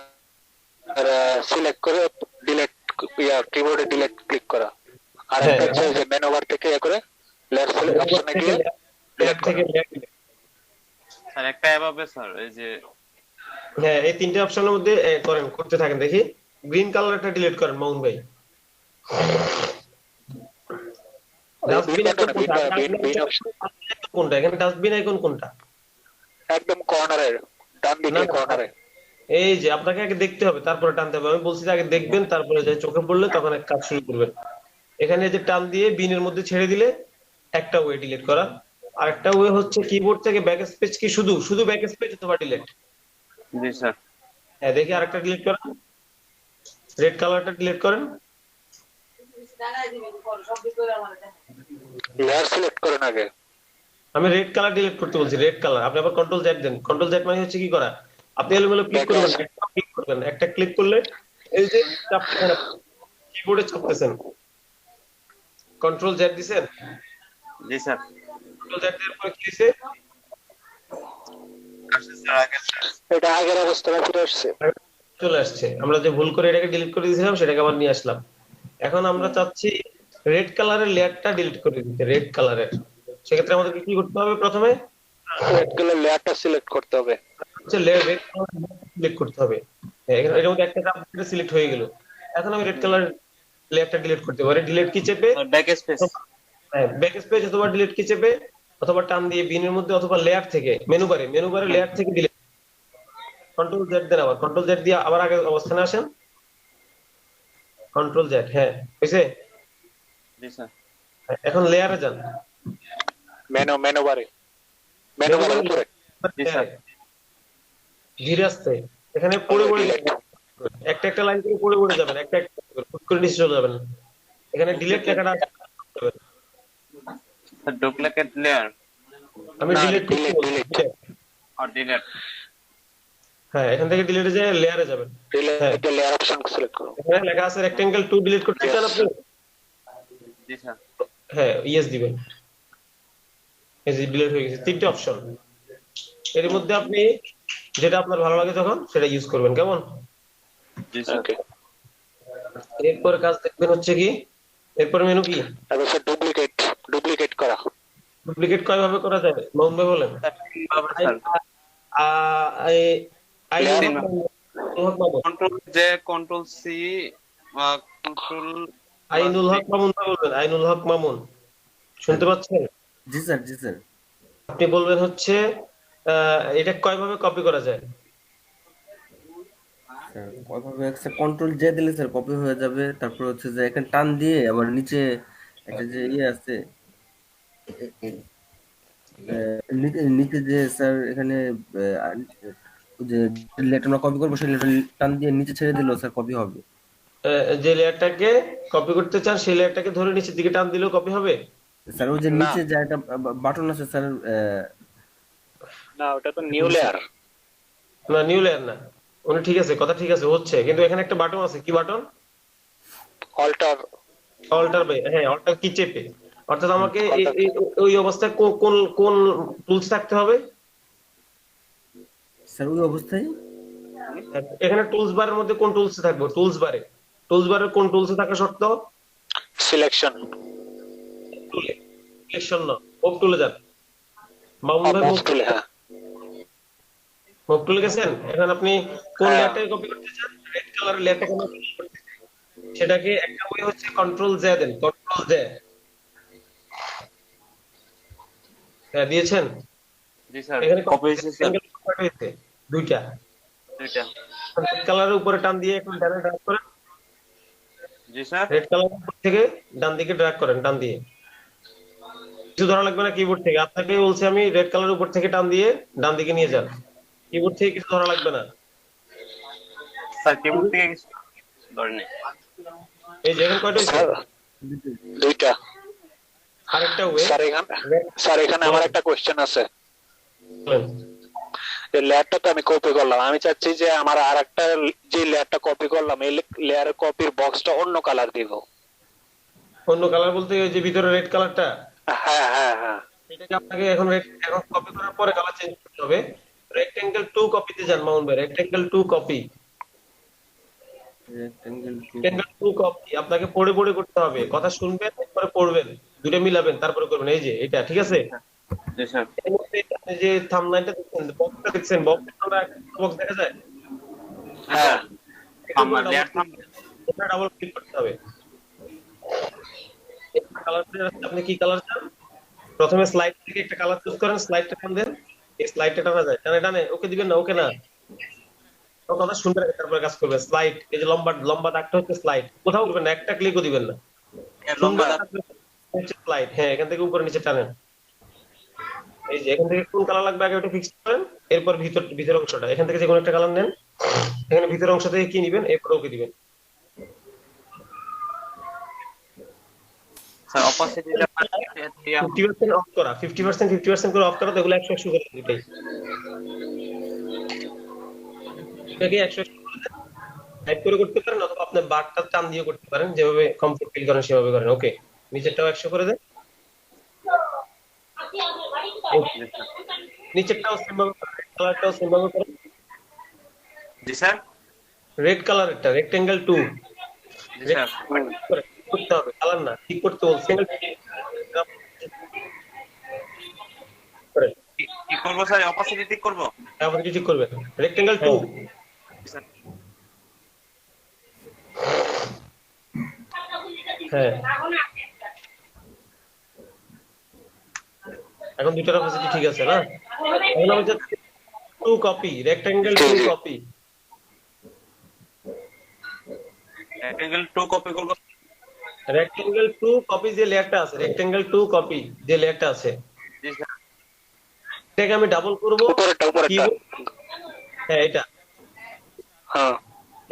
সিলেক্ট করে ডিলিট, কিবোর্ডে ডিলিট ক্লিক করা। আর একটা হচ্ছে যে মেনু বার থেকে করে লেয়ার সিলেক্ট অপশনে গিয়ে লেয়ার থেকে লেয়ার। স্যার একটা অ্যাপ হবে স্যার, এই যে হ্যাঁ, এই তিনটে অপশনের মধ্যে করেন, করতে থাকেন দেখি। গ্রিন কালারটা ডিলিট করেন মামুন ভাই। ডাস্টবিন আইকন কোনটা? কোনটা এখানে ডাস্টবিন আইকন কোনটা? একদম কর্নারের ডান না দিকে না, কর্নারে। এই যে আপনাকে আগে দেখতে হবে তারপরে টানতে হবে। আমি বলছি যে আগে দেখবেন, তারপরে যে চোখে পড়লে তখন এক কাজ শুরু করবেন। এখানে যে টান দিয়ে বিনের মধ্যে ছেড়ে দিলে একটা ওয়ে ডিলিট করা। আর একটা ওয়ে হচ্ছে কিবোর্ড থেকে ব্যাক স্পেস কি শুধু শুধু ব্যাক স্পেস অথবা ডিলিট। জি স্যার। হ্যাঁ, দেখি আরেকটা ডিলিট করেন, রেড কালারটা ডিলিট করেন। লেয়ার সিলেক্ট করেন আগে। আমি রেড কালার ডিলিট করতে বলছি, রেড কালার। আপনি আবার কন্ট্রোল জেড দেন। কন্ট্রোল জেড মানে হচ্ছে কি করা, আপনি এলোমেলো ক্লিক করবেন, একটা ক্লিক করবেন, একটা ক্লিক করলে এই যে কিবোর্ডে চাপতেছেন, কন্ট্রোল জেড দিছেন। জি স্যার। কন্ট্রোল জেড এর পরে কি দিছে? এটা আগের অবস্থায় ফিরে আসছে। চলে আসছে। আমরা যে ভুল করে এটাকে ডিলিট করে দিয়েছিলাম সেটাকে আবার নিয়ে আসলাম। এখন আমরা চাচ্ছি রেড কালারের লেয়ারটা ডিলিট করে দিতে, রেড কালারের। সেক্ষেত্রে আমাদেরকে কি করতে হবে? প্রথমে রেড কালার লেয়ারটা সিলেক্ট করতে হবে। হচ্ছে রেড সিলেক্ট করতে হবে। এখানে এর মধ্যে একটা সিলেক্ট হয়ে গেল। এখন আমি রেড কালার লেয়ারটা ডিলিট করতে পারি। ডিলিট কি চেপে, ব্যাক স্পেস। হ্যাঁ ব্যাক স্পেস অথবা ডিলিট কি চেপে অথবা টান দিয়ে বিনের মধ্যে অথবা লেয়ার থেকে মেনু বারে লেয়ার থেকে ডিলিট। কন্ট্রোল জেড দেন, আবার কন্ট্রোল জেড দিয়ে আবার আগের অবস্থানে আসেন। কন্ট্রোল জেড, হ্যাঁ হয়েছে। জি স্যার। এখন লেয়ারে যান। মেনু বারে উপরে। জি স্যার। ধীরে আসতে এখানে পড়ে পড়ে যাবেন। একটা একটা লাইন করে পড়ে পড়ে যাবেন, একটা একটা করে হুট করে নিচে চলে যাবেন। এখানে ডিলিট লেখাটা আছে। স্যার ডুপ্লিকেট লেয়ার আমি না, ডিলিট করতে বলছি। আর ডিলিট। হ্যাঁ, এখান থেকে ডিলিটে যায় লেয়ারে যাবেন। হ্যাঁ, লেয়ার অপশন সিলেক্ট করুন। এখানে লেখা আছে রেক্টেঙ্গেল 2 ডিলিট করতে চান আপনি? জি স্যার। হ্যাঁ, ইয়েস দিবেন। এই যে ডিলিট হয়ে গেছে, তিনটে অপশন। এর মধ্যে আপনি যেটা আপনার ভালো লাগে তখন সেটা ইউজ করবেন, কেমন? জি স্যার। ওকে। এরপর কাজ দেখবেন হচ্ছে কি, এরপর মেনু কি? তারপর ডুপ্লিকেট করা। ডুপ্লিকেট কয়ভাবে করা যায় মোহন ভাই বলেন? Sir control J, control C, control Ainul Haque Mamun ভাই বলবেন। আইনুল হক মামুন, শুনতে পাচ্ছেন? জি স্যার, জি স্যার। আপনি বলবেন হচ্ছে এটা কয়ভাবে কপি করা যায়? স্যার ওইভাবে একটা কন্ট্রোল জে দিলে স্যার কপি হয়ে যাবে। তারপর হচ্ছে যে এখানে টান দিয়ে আবার নিচে একটা যে ইয়ে আছে, নিচে নিচে যে স্যার এখানে যে লেটার আমরা কপি করবো সেই লেটার টান দিয়ে নিচে ছেড়ে দিলেও স্যার কপি হবে। যে লেয়ারটাকে কপি করতে চান সেই লেয়ারটাকে ধরে নিচের দিকে টান দিলেও কপি হবে? স্যার ওই যে নিচে যে একটা বাটন আছে স্যার, না, ওটা তো নিউ লেয়ার। না, নিউ লেয়ার না। উনি ঠিক আছে, কথা ঠিক আছে, হচ্ছে, কিন্তু এখানে একটা বাটন আছে। কি বাটন? অল্টার। অল্টার বাই, হ্যাঁ অল্টার কি চেপে। অর্থাৎ আমাকে ওই অবস্থায় কোন কোন টুলস থাকতে হবে? স্যার ওই অবস্থায় এখানে টুলস বারের মধ্যে কোন টুলস থাকবে? টুলস বারের কোন টুলস থাকা শর্ত? সিলেকশন। সিলেকশন না, মুভ টুলে যান। মামুন ভাই মুভ টুলে, হ্যাঁ। মুভ টুলে গেছেন। এখন আপনি কোন হ্যাঁ। লেয়ারটাকে কপি করতে চান? রেড কালারের লেয়ারটাকে কপি করতে চান। সেটাকে একটা ওয়ে হচ্ছে কন্ট্রোল জে দেন, কন্ট্রোল জে। হ্যাঁ, দিয়েছেন? জি স্যার। এখানে কপি হয়েছে স্যার। দুইটা। দুইটা। রেড কালারের উপরে টান দিয়ে এখন ডানে ড্র্যাগ করেন। জি স্যার। রেড কালার থেকে ডান দিকে ড্র্যাগ করেন, ডান দিয়ে। কিছু ধরা লাগবে না কিবোর্ড থেকে। আপনাকে বলছি আমি, রেড কালার উপর থেকে টান দিয়ে ডান দিকে নিয়ে যান। কিবোর্ড থেকে কিছু ধরা লাগবে না। স্যার কিবোর্ড থেকে কিছু ধরে নেই। এই যে এখন কয়টা হয়েছে? দুইটা। আরেকটা ওয়ে। স্যার এখানে আমার একটা কোশ্চেন আছে। এই লেয়ারটা তো আমি কপি করলাম, আমি চাচ্ছি যে আমার আরেকটা যে লেয়ারটা কপি করলাম এই লেয়ারের কপির বক্সটা অন্য কালার দিব। অন্য কালার বলতে ওই যে ভিতরে রেড কালারটা? হ্যাঁ হ্যাঁ হ্যাঁ। এটাকে আপনাকে এখন কপি করার পরে কালার চেঞ্জ করতে হবে। রেক্টেঙ্গেল 2 কপিতে যান মাউন্ট ভাই, রেক্টেঙ্গেল 2 কপি। রেক্টেঙ্গেল 2 কপি আপনাকে পড়ে পড়ে করতে হবে। কথা শুনবেন, তারপরে পড়বেন, দুটো মিলাবেন, তারপরে করবেন। এই যে এটা ঠিক আছে? জি জি স্যার। এর মধ্যে আপনি যে থাম্বনেলটা দেখছেন, বক্সটা দেখছেন, বক্স দেখা যায়? হ্যাঁ এটার উপরে লেয়ার ডাবল ক্লিক করতে হবে। কালার আপনি কি কালার চান? প্রথমে স্লাইড থেকে একটা কালার চুজ করেন, স্লাইডটা টান দেন, এই স্লাইডটা টানা যায়, টানে টানে ওকে দিবেন না, ওকে না, ও কথা শুনতে রাখে তারপরে কাজ করবে। স্লাইড, এই যে লম্বা লম্বা দাগটা হচ্ছে স্লাইড, কোথাও করবেন না, একটা ক্লিকও দিবেন না, লম্বা স্লাইড, হ্যাঁ এখান থেকে উপরে নিচে টানেন। এই যে এখান থেকে কোন কালার লাগবে আগে ওটা ফিক্স করেন, এরপর ভিতর অংশটা এখান থেকে যে কোনো একটা কালার নেন, এখানে ভিতর অংশ থেকে কি নিবেন, এরপর ওকে দিবেন। স্যার অপাসিটিটা 50% অফ করা, 50% করে অফ করা, তো এগুলো 100 করে দেন দুটাই। এটাকে 100 টাইপ করে করতে পারেন, অথবা আপনি বারটা টান দিয়ে করতে পারেন, যেভাবে কমফোর্ট ফিল করেন সেভাবে করেন। ওকে, নিচেরটাও 100 করে দেন, নিচেরটাও সেম ভাবে করেন, কালারটাও সেম ভাবে করেন। জি স্যার। রেড কালারটা রেক্টেঙ্গেল 2 জি স্যার। করতে হবে, কালার না, ঠিক করতে বলছি। কি করবো স্যার? অপাসিটি ঠিক করবো? আপনি ঠিক করবেন রেক্টেঙ্গেল 2। হ্যাঁ, এখন দুটার অপাসিটি ঠিক আছে না? এখন আমি 2 copy, rectangle 2 copy, rectangle 2 copy করবো। রেক্টেঙ্গেল 2 কপি যে লেয়ারটা আছে, রেক্টেঙ্গেল 2 কপি যে লেয়ারটা আছে, জি স্যার। এটাকে আমি ডাবল করব। উপরেরটা হ্যাঁ এটা, হ্যাঁ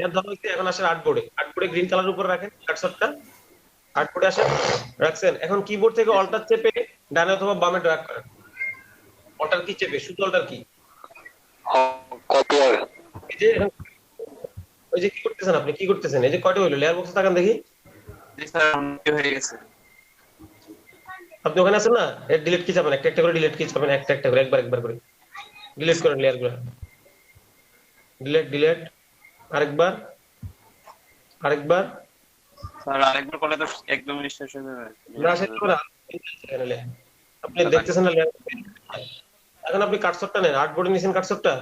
এর ধরো এখন আসেন আর্টবোর্ডে, আর্টবোর্ডে গ্রিন কালার উপরে রাখেন কার্সরটা, আর্টবোর্ডে আসেন, রাখছেন। এখন কিবোর্ড থেকে অল্টার চেপে ডানে অথবা বামে ড্র্যাগ করেন। অল্টার কি চেপে, শুধু অল্টার কি, কপি হবে। এই যে এখন ওই যে কি করতেছেন আপনি, কি করতেছেন, এই যে কয়টা হইলো লেয়ার বক্সে তাকান দেখি। জি স্যার হয়ে গেছে। আপনি ওখানে আছেন না, এর ডিলিট কি চাবেন, একটা একটা করে ডিলিট কি চাবেন, একটা একটা করে, একবার করে ডিলিট করেন লেয়ার গুলো, ডিলিট, আরেকবার, স্যার আরেকবার করলে তো একদম শেষ হয়ে যাবে। না শেষ করে আপনি দেখতেছেন না লেয়ার। এখন আপনি কার্সরটা নেন, আর্টবোর্ডে নিছেন কার্সরটা,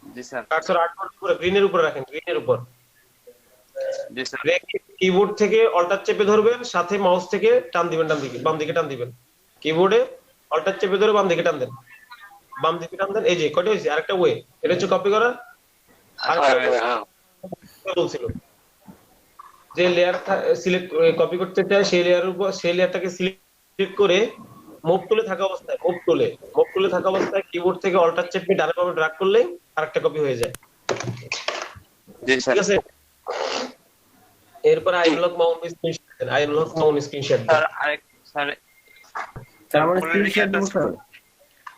জি স্যার। কার্সর আর্টবোর্ড উপরে গ্রিনের উপরে রাখেন, গ্রিনের উপর জি স্যার। কিবোর্ড থেকে অল্টার চেপে ধরবেন, সাথে মাউস থেকে টান দিবেন, ডান দিকে বাম দিকে টান দিবেন, কিবোর্ডে অল্টার চেপে ধরে বাম দিকে টান দেন, বাম দিকে টান দেন। এই যে কয়টা হয়েছে, আরেকটা ওয়ে, এটা হচ্ছে কপি করা। বলছিল যে লেয়ার সিলেক্ট কপি করতে চায়, সেই লেয়ারের উপর সেই লেয়ারটাকে সিলেক্ট করে মুভ টুলে থাকা অবস্থায়, মুভ টুলে থাকা অবস্থায় কিবোর্ড থেকে অল্টার চেপে ডানে বামে ড্র্যাগ করলেই আরেকটা কপি হয়ে যায়। জি স্যার। ঠিক আছে, এরপর আইনলক মাউন্ট স্ক্রিনশট দেন, আইনলক মাউন্ট স্ক্রিনশট দেন। স্যার আরেক স্যার স্যার আমার স্ক্রিনশট দেবো স্যার।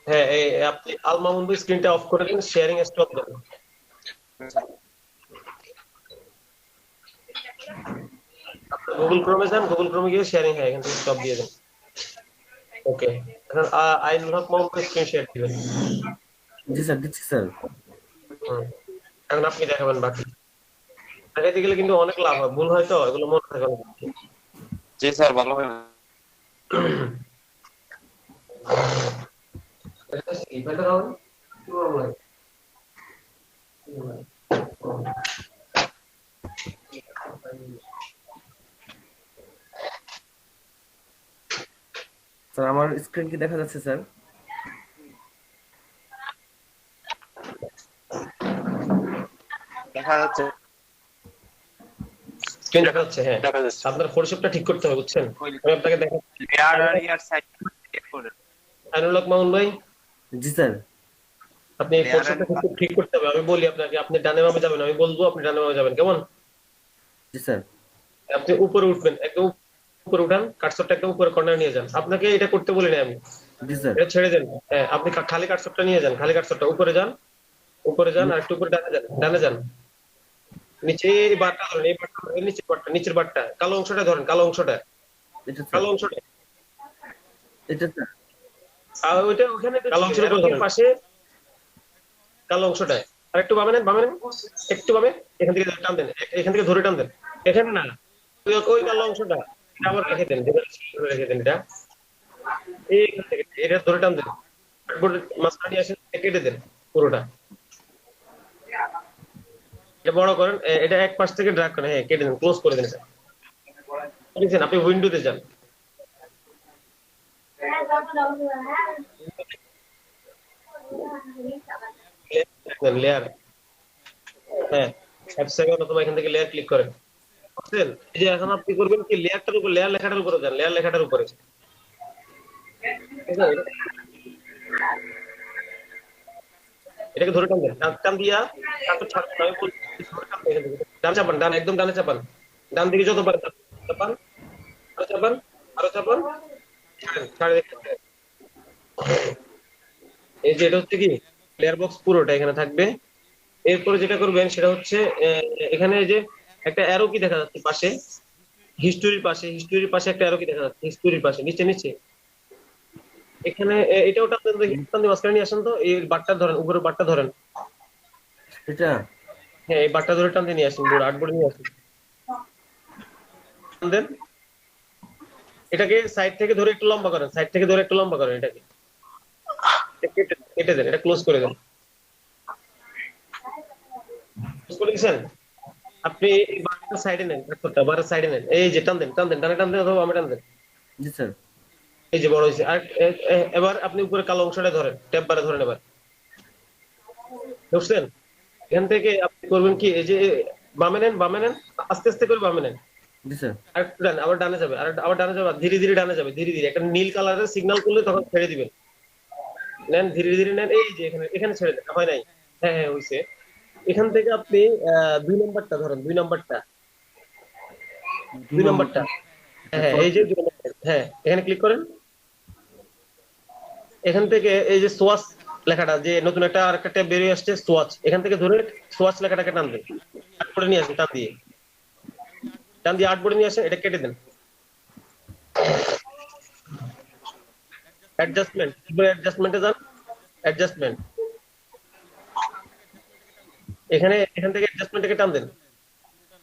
হ্যাঁ, এই আপনি আল মাউন্ট স্ক্রিনটা অফ করে দিন, শেয়ারিং স্টপ দেন। গুগল ক্রোমে যান, গুগল ক্রোমে গিয়ে শেয়ারিং, হ্যাঁ এখান থেকে স্টপ দিয়ে দেন। ওকে, এখন আইনলক মাউন্ট স্ক্রিনশট দিবেন। জি স্যার, দিচ্ছি স্যার। এখন আপনি দেখাবেন বাকি। দেখাইতে গেলে কিন্তু অনেক লাভ হয়, ভুল হয় তো, এগুলো মনে থাকে না। জি স্যার ভালো হয় না। স্যার আমার স্ক্রিন কি দেখা যাচ্ছে স্যার? দেখা যাচ্ছে। স্ক্রিন দেখা যাচ্ছে, হ্যাঁ দেখা যাচ্ছে। আপনার ফটোশপটা ঠিক করতে হবে, বুঝছেন? আমি আপনাকে দেখাচ্ছি। লেয়ার আর ইয়ার সাইড চেক করে। আইনুলক মাউন্ট ভাই, জি স্যার। আপনি ফটোশপটা ঠিক করতে হবে। আমি বলি আপনাকে, আপনি ডানে বামে যাবেন, আমি বলবো আপনি ডানে বামে যাবেন, কেমন? জি স্যার। আপনি উপরে উঠবেন, একদম উপরে উঠান, কার্সরটা একদম উপরে কর্নার নিয়ে যান। আপনাকে এটা করতে বলি না আমি, জি স্যার। এটা ছেড়ে দেন। হ্যাঁ, আপনি খালি কার্সরটা নিয়ে যান, খালি কার্সরটা উপরে যান, আর একটু উপরে ডানে যান, নিচে এই বারটা ধরেন, এই বারটা, এর নিচের বারটা, কালো অংশটা ধরেন, কালো অংশটা, এটা স্যার। কালো অংশটা, এটা স্যার। আর ওইটা ওখানে কালো অংশটা ধরেন, পাশে কালো অংশটা, আর একটু বামে নেন, একটু বামে, এখান থেকে টান দেন, এখান থেকে ধরে টান দেন, এখানে না, ওই কালো অংশটা, এটা আবার রেখে দেন, রেখে দেন এটা। এইখান থেকে এটা ধরে টান দেন, কার্ডবোর্ডের মাঝখানে নিয়ে আসেন, কেটে দেন পুরোটা। এটা বড় করেন, এটা এক পাশ থেকে ড্র্যাগ করেন, হ্যাঁ কেটে দেন, ক্লোজ করে দেন। বুঝছেন? আপনি উইন্ডোতে যান, লেয়ার, হ্যাঁ 5 সেকেন্ড অথবা এখান থেকে লেয়ার ক্লিক করেন। বুঝছেন? এই যে এখন আপনি করবেন কি, লেয়ারটার উপর, লেয়ার লেখাটার উপরে যান, লেয়ার লেখাটার উপরে, ঠিক আছে? এটাকে ধরে টান দেন, টান দিয়া তারপর ছাড়বেন না, আমি বলছি, ধরে টান দেন এখান থেকে। ডান চাপান, ডান একদম ডানে চাপান, ডান দিকে যত পারেন চাপান, আরো চাপান, আরো চাপান, ছাড়েন, ছাড়ে দেখেন। এই যে এটা হচ্ছে কি লেয়ার বক্স পুরোটা এখানে থাকবে। এরপরে যেটা করবেন সেটা হচ্ছে এখানে এই যে একটা অ্যারো কি দেখা যাচ্ছে পাশে, হিস্টোরির পাশে, হিস্টোরির পাশে একটা অ্যারো কি দেখা যাচ্ছে, হিস্টোরির পাশে নিচে নিচে এখানে এটাও টান দেন, দেখি টান দিয়ে মাঝখানে নিয়ে আসেন তো, এই বারটা ধরেন, উপরের বারটা ধরেন, এটা হ্যাঁ এই বারটা ধরে টান দিয়ে নিয়ে আসেন, বোর্ড আর্টবোর্ডে নিয়ে আসেন, টান দেন। এটাকে সাইড থেকে ধরে একটু লম্বা করেন, সাইড থেকে ধরে একটু লম্বা করেন, এটাকে এটা কেটে দেন, এটা ক্লোজ করে দেন। ক্লোজ করে দিয়েছেন? আপনি এই বারটা সাইডে নেন, বারের সাইডে নেন, এই যে টান দেন, টান দেন, ডানে টান দেন অথবা বামে টান দেন। জি স্যার। এই যে বড় হয়েছে। আর এবার আপনি উপরে কালো অংশটা ধরেন, ট্যাব বারে ধরেন, এবার বুঝছেন? এখান থেকে আপনি করবেন কি, এই যে বামে নেন, বামে নেন, আস্তে আস্তে করে বামে নেন, জি স্যার। আর একটু ডান, আবার ডানে যাবে, আর আবার ডানে যাবে, ধীরে ধীরে ডানে যাবে, ধীরে ধীরে একটা নীল কালারের সিগন্যাল করলে তখন ছেড়ে দিবেন। নেন, ধীরে ধীরে নেন, এই যে এখানে এখানে ছেড়ে দেন, হয় নাই, হ্যাঁ হ্যাঁ হয়েছে। এখান থেকে আপনি 2 নম্বরটা ধরেন, 2 নম্বরটা, 2 নম্বরটা, হ্যাঁ হ্যাঁ এই যে 2 নম্বরটা, হ্যাঁ এখানে ক্লিক করেন। এখান থেকে এই যে সোয়াচ লেখাটা, যে নতুন একটা আর একটা ট্যাব বেরিয়ে আসছে সোয়াচ, এখান থেকে ধরে সোয়াচ লেখাটাকে টান দেন, আর্টবোর্ডে নিয়ে আসেন, টান দিয়ে, টান দিয়ে আর্টবোর্ডে নিয়ে আসেন, এটা কেটে দেন। অ্যাডজাস্টমেন্ট, অ্যাডজাস্টমেন্টে যান, অ্যাডজাস্টমেন্ট, এখানে এখান থেকে অ্যাডজাস্টমেন্টকে টান দেন,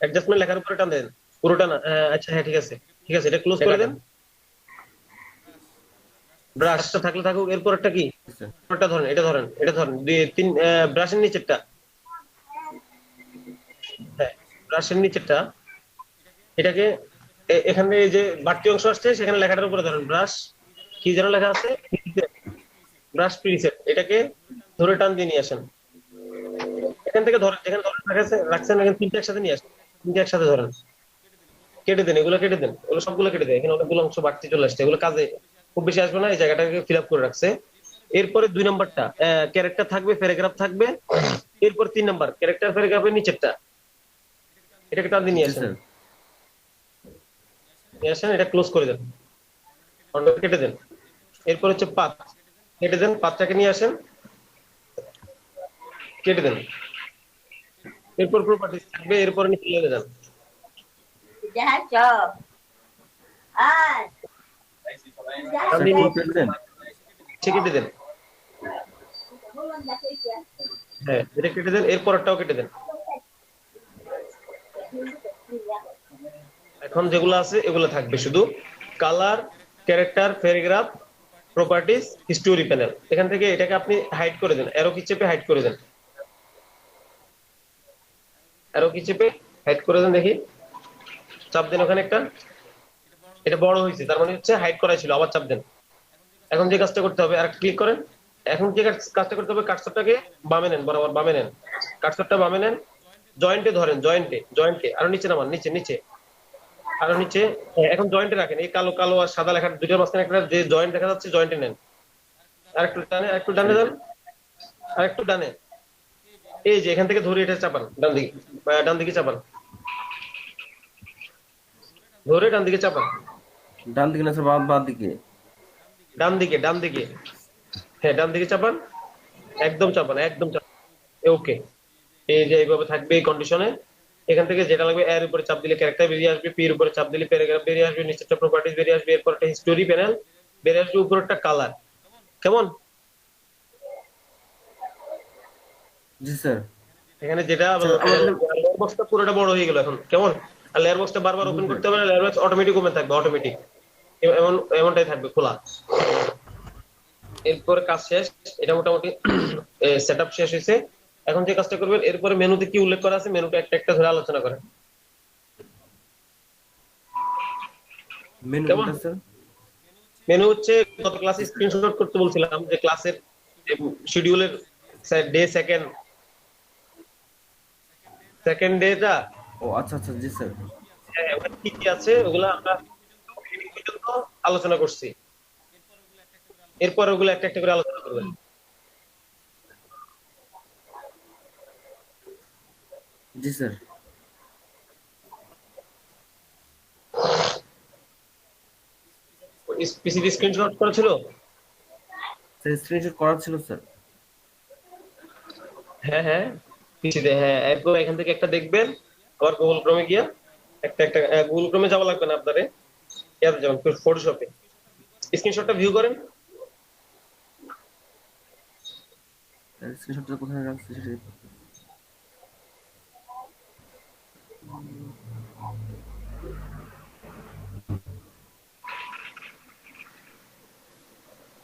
অ্যাডজাস্টমেন্ট লেখার উপরে টান দেন, পুরোটা না, আচ্ছা হ্যাঁ ঠিক আছে, ঠিক আছে, এটা ক্লোজ করে দেন। ব্রাশটা থাকলে থাকুক, এরপর একটা কি, জি স্যার। এটা ধরেন, এটা ধরেন, এটা ধরেন, 2 3 ব্রাশের নিচেরটা, হ্যাঁ ব্রাশের নিচেরটা, এটাকে এখানে এই যে বাড়তি অংশ আসছে সেখানে লেখাটার উপরে ধরেন, ব্রাশ কি যেন লেখা আছে, ব্রাশ প্রিসেট, এটাকে ধরে টান দিয়ে নিয়ে আসেন। এখান থেকে ধরেন, যেখানে ধরেন রাখছেন, এখানে 3টে একসাথে নিয়ে আসেন, 3টে একসাথে ধরেন, কেটে দেন, এগুলো কেটে দেন, এগুলো সবগুলো কেটে দেন, এখানে অনেকগুলো অংশ বাড়তি চলে আসছে, এগুলো কাজে খুব বেশি আসবে না, এই জায়গাটাকে ফিল আপ করে রাখছে। এরপরে 2 নম্বরটা ক্যারেক্টার থাকবে, প্যারাগ্রাফ থাকবে। এরপর 3 নম্বর ক্যারেক্টার প্যারাগ্রাফের নিচেরটা, এটাকে টান দিয়ে নিয়ে জি আসেন, স্যার। নিয়ে আসেন, এটা ক্লোজ করে দেন, কেটে দেন। এরপর হচ্ছে পাত, কেটে দেন, পাতটাকে নিয়ে আসেন, কেটে দেন। এরপর প্রপার্টিজ থাকবে, এরপর নিচে চলে যান, টান স্যার দিয়ে কোড কেটে দেন। নিচে কেটে দেন, হ্যাঁ এটা কেটে দেন, এরপরটাও কেটে দেন। এখন যেগুলো আছে এগুলো থাকবে শুধু colour, character, paragraph, properties, history panel. এখান থেকে এটাকে আপনি হাইড করে দেন, অ্যারো কি চেপে হাইড করে দেন, অ্যারো কি চেপে হাইড করে দেন, দেখি চাপ দেন ওখানে একটা, এটা বড় হয়েছে, তার মানে হচ্ছে হাইড করা ছিল, আবার চাপ দেন। এখন যে কাজটা করতে হবে, আর ক্লিক করেন, এখন যে কাজটা করতে হবে, কার্সরটাকে বামে নেন, বরাবর বামে নেন, কার্সরটা বামে নেন, জয়েন্টে ধরেন, জয়েন্টে, জয়েন্টে আরো নিচে নামান, নিচে নিচে আরো নিচে, এখন জয়েন্টে রাখেন, এই কালো কালো আর সাদা লেখা দুটোর মাঝখানে একটা যে জয়েন্ট দেখা যাচ্ছে, জয়েন্টে নেন, আর একটু ডানে, আর একটু ডানে যান, আর একটু ডানে, এই যে এখান থেকে ধরে এটা চাপান, ডান দিকে, ডান দিকে চাপান, ধরে ডান দিকে চাপান, ডান দিকে না স্যার, বাম দিকে। ডান দিকে, ডান দিকে, হ্যাঁ ডান দিকে চাপান, একদম চাপান, একদম চাপান, ওকে। এই যে এইভাবে থাকবে এই কন্ডিশনে। এখান থেকে যেটা লাগবে, এর উপরে চাপ দিলে ক্যারেক্টার বেরিয়ে আসবে, পি এর উপরে চাপ দিলে প্যারাগ্রাফ বেরিয়ে আসবে, নিচেরটা প্রপার্টিজ বেরিয়ে আসবে, এরপর একটা হিস্টোরি প্যানেল বেরিয়ে আসবে, উপরেরটা কালার। কেমন? জি স্যার। এখানে যেটা স্যার আমাদের লেয়ার বক্সটা পুরোটা বড় হয়ে গেল এখন, কেমন? আর লেয়ার বক্সটা বারবার ওপেন করতে হবে না, লেয়ার বক্স অটোমেটিক ওপেন থাকবে, অটোমেটিক। এমন এমনটাই থাকবে খোলা। এরপরে কাজ শেষ, এটা মোটামুটি সেটআপ শেষ হয়েছে। এখন যে কাজটা করবেন, এরপরে মেনুতে কি উল্লেখ করা আছে মেনুটা একটা একটা ধরে আলোচনা করেন, মেনু কেমন? কোনটা স্যার? মেনু হচ্ছে গত ক্লাসে স্ক্রিনশট করতে বলছিলাম, যে ক্লাসের শিডিউলের ডে সেকেন্ড ডেটা ও আচ্ছা আচ্ছা, জি স্যার। ওখানে কি কি আছে ওগুলা আমরা পর্যন্ত আলোচনা করছি, এরপর ওগুলো একটা একটা করে আলোচনা করবেন। জি স্যার। পিসিতে স্ক্রিনশট করা ছিল? স্যার স্ক্রিনশট করা ছিল স্যার। হ্যাঁ হ্যাঁ, পিসিতে, হ্যাঁ। এরপর এখান থেকে একটা দেখবেন, আবার গুগল ক্রোমে গিয়া একটা একটা গুগল ক্রোমে যাওয়া লাগবে না আপনারে, ইয়াতে যাবেন ফটোশপে, স্ক্রিনশটটা ভিউ করেন। স্ক্রিনশটটা কোথায় রাখছি সেটা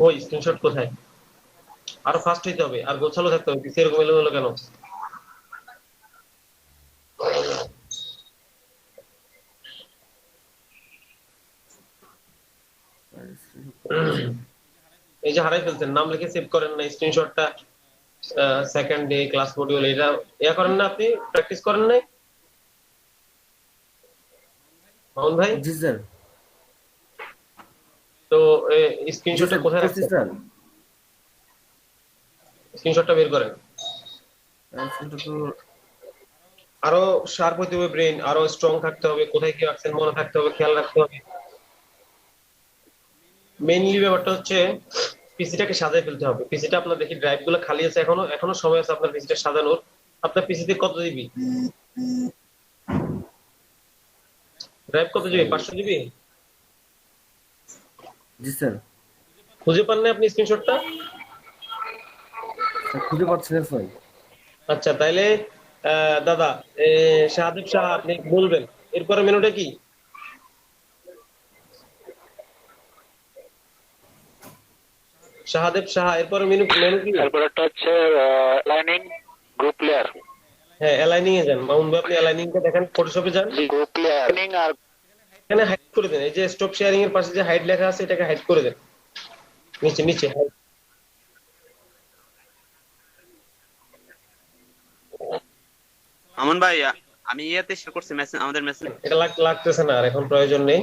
ওই স্ক্রিনশট কোথায়? আরো ফাস্ট হইতে হবে, আর গোছালো থাকতে হবে, পিসি এরকম এলোমেলো কেন? এই যে হারাই ফেলছেন, নাম লিখে সেভ করেন না স্ক্রিনশটটা, সেকেন্ড ডে ক্লাস মডিউল, এটা ইয়া করেন না, আপনি প্র্যাকটিস করেন নাই মামুন ভাই? জি স্যার। তো জি স্ক্রিনশটটা স্যার কোথায় করছি রাখছেন? স্যার। স্ক্রিনশটটা বের করেন। স্ক্রিনশট তো আরো শার্প হইতে হবে ব্রেন, আরো স্ট্রং থাকতে হবে, কোথায় কি রাখছেন মনে থাকতে হবে, খেয়াল রাখতে হবে। মেইনলি ব্যাপারটা হচ্ছে পিসিটাকে সাজায় ফেলতে হবে। পিসিটা আপনার দেখি ড্রাইভ গুলো খালি আছে, এখনো এখনো সময় আছে আপনার পিসিটা সাজানোর। আপনার পিসিতে কত জিবি ড্রাইভ, কত জিবি? 500 জিবি? জি স্যার। খুঁজে পান না আপনি স্ক্রিনশটটা? স্যার খুঁজে পাচ্ছি না স্যার। আচ্ছা, তাইলে দাদা শাহাদুব শাহ আপনি বলবেন এরপরে মেনুটা কি? শাহাদেব শাহ, এরপরে মেনু মেনু কি? তারপর একটা হচ্ছে লাইনিং গ্রুপ লেয়ার। হ্যাঁ, অ্যালাইনিং এ যান মামুন ভাই, আপনি অ্যালাইনিংটা দেখেন, ফটোশপে যান, গ্রুপ লেয়ারিং আর এখানে হাইড করে দেন। এই যে স্টপ শেয়ারিং এর পাশে যে হাইড লেখা আছে, এটাকে হাইড করে দেন, নিচে নিচে hide। আমন ভাই, আমি ইয়েতে শেয়ার করছি মেসেজ, আমাদের মেসেজ। এটা লাগতেছে না আর, এখন প্রয়োজন নেই।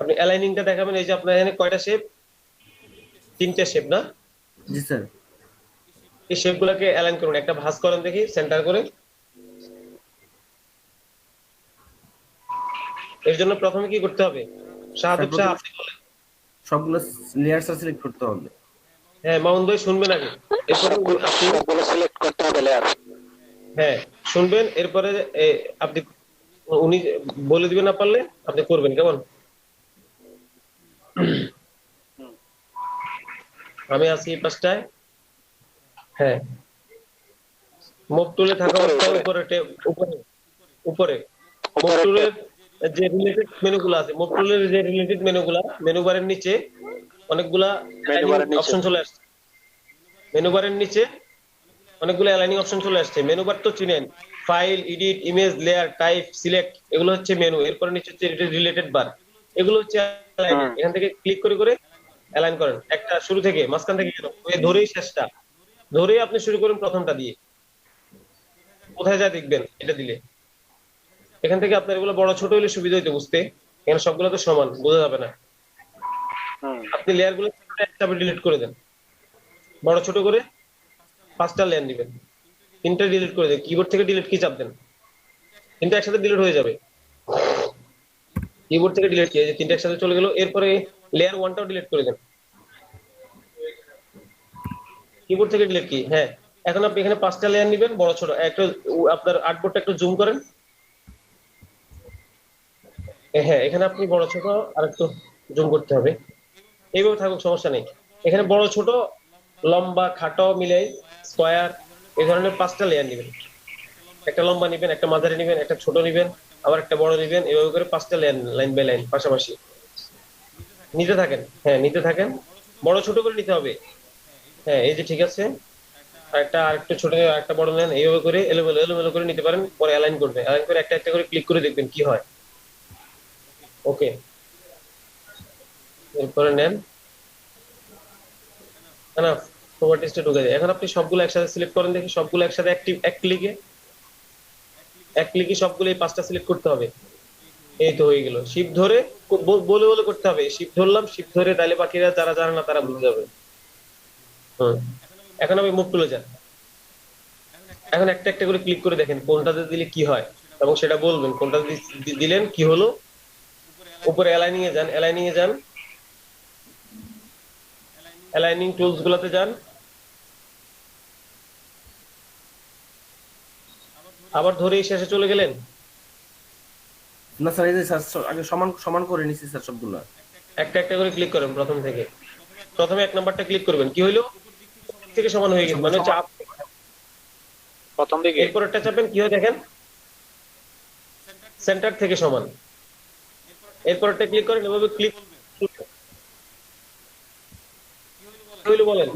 আপনি অ্যালাইনিংটা দেখাবেন। এই যে আপনার এখানে কয়টা শেপ? 3টে শেপ না? জি স্যার। এই শেপ গুলাকে অ্যালাইন করুন, একটা ভাঁজ করেন দেখি সেন্টার করে। এর জন্য প্রথমে কি করতে হবে শাহাদুব শাহ আপনি বলেন। সবগুলো লেয়ার সিলেক্ট করতে হবে। হ্যাঁ মামুন ভাই শুনবেন আগে, এরপরে আপনি, সবগুলো সিলেক্ট করতে হবে লেয়ার। হ্যাঁ শুনবেন, এরপরে আপনি উনি বলে দিবেন, না পারলে আপনি করবেন, কেমন? আমি আছি এই পাশটায়। হ্যাঁ, মুভ টুলে থাকা অবস্থায় উপরে উপরে উপরে মুভ টুলের যে রিলেটেড মেনুগুলো আছে, মুভ টুলের যে রিলেটেড মেনুগুলা, মেনু বারের নিচে অনেকগুলা অপশন চলে আসছে। মেনু বারের নিচে অনেকগুলো অ্যালাইনিং অপশন চলে আসছে। মেনু বার তো চিনেন, file, edit, image, layer, type, select, এগুলো হচ্ছে মেনু। এরপরে নিচে হচ্ছে রিলেটেড বার, এগুলো হচ্ছে অ্যালাইনিং। এখান থেকে ক্লিক করে করে অ্যালাইন করেন, একটা শুরু থেকে মাঝখান থেকে ধরেই শেষটা ধরেই আপনি শুরু করেন প্রথমটা দিয়ে, কোথায় যায় দেখবেন এটা দিলে। এখান থেকে আপনার এগুলো বড় ছোট হলে সুবিধা হইতে বুঝতে, এখানে সবগুলো তো সমান, বোঝা যাবে না। আপনি লেয়ার গুলো একটা ডিলিট করে দেন, বড় ছোট করে 5টা লেয়ার নেবেন, 3টা ডিলিট করে দেন। কিবোর্ড থেকে ডিলিট কি চাপ দেন, 3টা একসাথে ডিলিট হয়ে যাবে। কিবোর্ড থেকে ডিলিট কি, এই যে 3টা একসাথে চলে গেল। এরপরে লেয়ার 1টাও ডিলিট করে দেন, কিবোর্ড থেকে ডিলিট কি। হ্যাঁ, এখন আপনি এখানে 5টা লেয়ার নেবেন বড় ছোট। একটা আপনার আর্টবোর্ডটা একটু জুম করেন। হ্যাঁ, এখানে আপনি বড় ছোট আর একটু জুম করতে হবে, এইভাবে থাকুক, সমস্যা নেই। এখানে বড় ছোট, লম্বা, খাটো মিলে, স্কোয়ার, এই ধরনের 5টা লেয়ার নেবেন। একটা লম্বা নেবেন, একটা মাঝারি নেবেন, একটা ছোট নেবেন, আবার একটা বড় নেবেন, এইভাবে করে 5টা লেয়ার, লাইন বাই লাইন পাশাপাশি। নিতে থাকেন, হ্যাঁ নিতে থাকেন, বড় ছোট করে নিতে হবে। হ্যাঁ এই যে ঠিক আছে, আরেকটু ছোট আরেকটা বড় নেন, এইভাবে করে এলোমেলো এলোমেলো করে নিতে পারেন, পরে অ্যালাইন করবেন, অ্যালাইন করে একটা একটা করে ক্লিক করে দেখবেন কি হয়। ওকে, এরপরে নেন, না প্রপার্টিজটা ঢুকে যায়। এখন আপনি সবগুলো একসাথে সিলেক্ট করেন, দেখি সবগুলো একসাথে অ্যাক্টিভ এক ক্লিকে সবগুলো এই 5টা সিলেক্ট করতে হবে। এই তো হয়ে গেল। শিফট ধরে বলে বলে করতে হবে, শিফট ধরলাম, শিফট ধরে, তাহলে বাকিরা যারা জানে না তারা বুঝে যাবে। হুম, এখন আমি মুভ টুলে যান। এখন একটা একটা করে ক্লিক করে দেখেন কোনটাতে দিলে কি হয়, এবং সেটা বলবেন কোনটা দিলেন কি হলো। উপরে অ্যালাইনিং এ যান, অ্যালাইনিং টুলস গুলোতে যান, আবার ধরেই শেষে চলে গেলেন। না স্যার, এই যে স্যার আগে সমান সমান করে নিছি স্যার সবগুলো। একটা একটা করে ক্লিক করেন প্রথম থেকে। প্রথমে 1 নাম্বারটা ক্লিক করবেন, কি হইলো, থেকে সমান হয়ে গেছে, মানে হচ্ছে প্রথম দিকে। এরপরটা চাপেন, কি হয় দেখেন, সেন্টার থেকে সমান। এরপরটা ক্লিক করেন, এভাবে ক্লিক হইলো বলেন।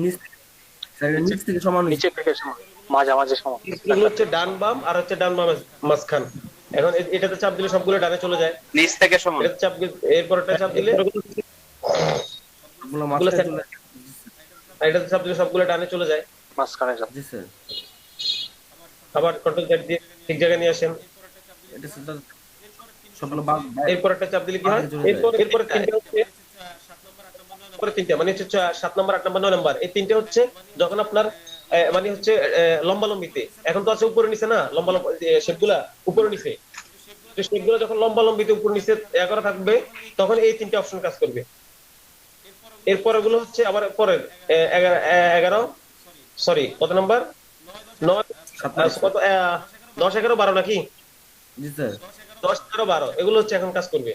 স্যার নিচ থেকে সমান হয়েছে। নিচে থেকে সমান, মাঝামাঝি সমান। এগুলো হচ্ছে ডান বাম, আর হচ্ছে ডান বাম মাঝখান। এখন এটাতে চাপ দিলে সবগুলো ডানে চলে যায়। নিচ থেকে সমান। এটাতে চাপ এরপরটা চাপ দিলে সবগুলো মাঝখানে চলে আসছে। এটাতে চাপ দিলে সবগুলো ডানে চলে যায়। মাঝখানে যাও। জি স্যার। আবার কন্ট্রোল জেড দিয়ে ঠিক জায়গায় নিয়ে আসেন। এটা স্যার সবগুলো এরপর একটা চাপ দিলে কি হয়, আগে চলে যায়। এরপর তিনটা হচ্ছে, পরে তিনটা মানে হচ্ছে 7 নাম্বার, 8 নাম্বার, 9 নাম্বার, এই তিনটা হচ্ছে যখন আপনার মানে হচ্ছে লম্বা লম্বিতে। এখন তো আছে উপরে নিচে না, লম্বা লম্বা শেপগুলা উপরে নিচে, তো শেপগুলো যখন লম্বা লম্বিতে উপর নিচে করা থাকবে, তখন এই তিনটা অপশন কাজ করবে। এরপর গুলো হচ্ছে আবার পরের 11 সরি কত নাম্বার, 9 কত 10 11 12 নাকি, জি স্যার। 10 11 12 এগুলো হচ্ছে এখন কাজ করবে।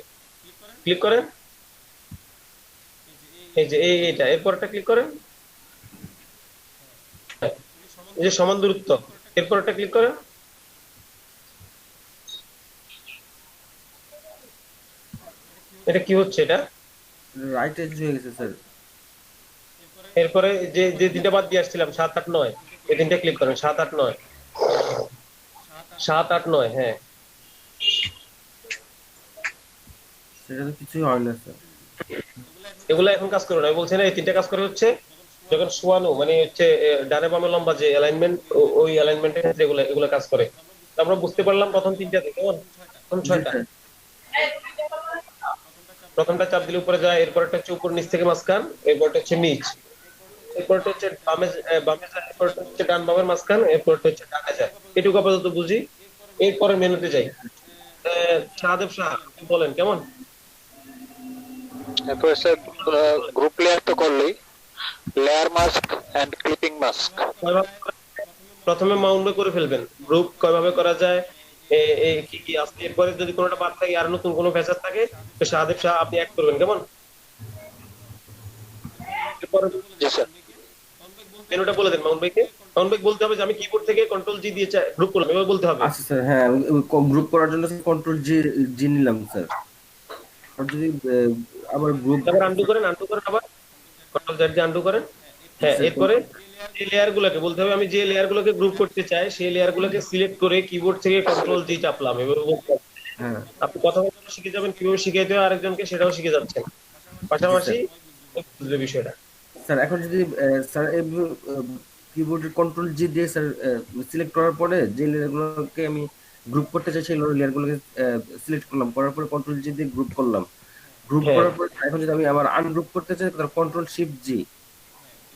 ক্লিক করেন, এই যে এইটা, এরপরটা ক্লিক করেন, এই যে সমান দূরত্ব, এরপরটা ক্লিক করেন। এটা কি হচ্ছে, এটা রাইট এজ হয়ে গেছে স্যার। এরপরে যে যে তিনটা বাদ দিয়ে আসছিলাম 7 8 9, এই তিনটা ক্লিক করেন, 7 8 9, 7 8 9, হ্যাঁ সেটা তো কিছুই হয় না স্যার। এগুলো এখন কাজ করবে না, আমি বলছি না এই তিনটা কাজ করে হচ্ছে যখন শোয়ানো, মানে হচ্ছে ডানে বামে লম্বা যে অ্যালাইনমেন্ট, ওই অ্যালাইনমেন্টের ক্ষেত্রে এগুলো এগুলো কাজ করে। তো আমরা বুঝতে পারলাম প্রথম তিনটাতে, কেমন, প্রথম জি 6টা। স্যার। প্রথমটা চাপ দিলে উপরে যায়, এরপরটা হচ্ছে উপর, নিচ থেকে মাঝখান, এরপরটা হচ্ছে নিচ, এরপরটা হচ্ছে বামে বামে যায়, এরপরটা হচ্ছে ডান বামের মাঝখান, এরপরটা হচ্ছে ডানে যায়। এটুকু আপাতত বুঝি। এরপরে মেনুতে যাই। শাহদেব শাহ বলেন কেমন। এরপর স্যার গ্রুপ লেয়ার তো করলেই, layer mask and clipping mask. প্রথমে মাউন্ট করে ফেলবেন, গ্রুপ কিভাবে করা যায়, কি কি আছে, এরপরে যদি কোনোটা বাদ থাকে আর নতুন কোনো ফেচার থাকে, তো শাহদেব শাহ আপনি অ্যাড করবেন, কেমন। এরপরে জি স্যার। মেনুটা বলে দেন মাউন্ট ভাইকে। মাউন্ট ভাই বলতে হবে যে আমি কিবোর্ড থেকে কন্ট্রোল জি দিয়ে গ্রুপ করলাম, এবার বলতে হবে। আচ্ছা স্যার, হ্যাঁ গ্রুপ করার জন্য কন্ট্রোল জি জি নিলাম স্যার। আর যদি আবার গ্রুপ তারপর আনডু করেন, আবার কন্ট্রোল জেড দিয়ে আনডু করেন। হ্যাঁ, এরপরে যে লেয়ার গুলোকে বলতে হবে আমি যে লেয়ার গুলোকে গ্রুপ করতে চাই, সেই লেয়ার গুলোকে সিলেক্ট করে কিবোর্ড থেকে কন্ট্রোল জি চাপলাম, এবার বলতে হবে। হ্যাঁ আপনি কথা বলতে শিখে যাবেন, কিভাবে শিখাইতে হয় আরেকজনকে সেটাও শিখে যাচ্ছেন পাশাপাশি, বুঝলে বিষয়টা। স্যার। এখন যদি স্যার কিবোর্ডের কন্ট্রোল জি দিয়ে স্যার সিলেক্ট করার পরে যে লেয়ারগুলোকে আমি গ্রুপ করতে চাই সেই লেয়ারগুলোকে সিলেক্ট করলাম, করার পরে কন্ট্রোল জি দিয়ে গ্রুপ করলাম, গ্রুপ হ্যাঁ করার পরে এখন যদি আমি আবার আনগ্রুপ করতে চাই তাহলে কন্ট্রোল শিফট জি।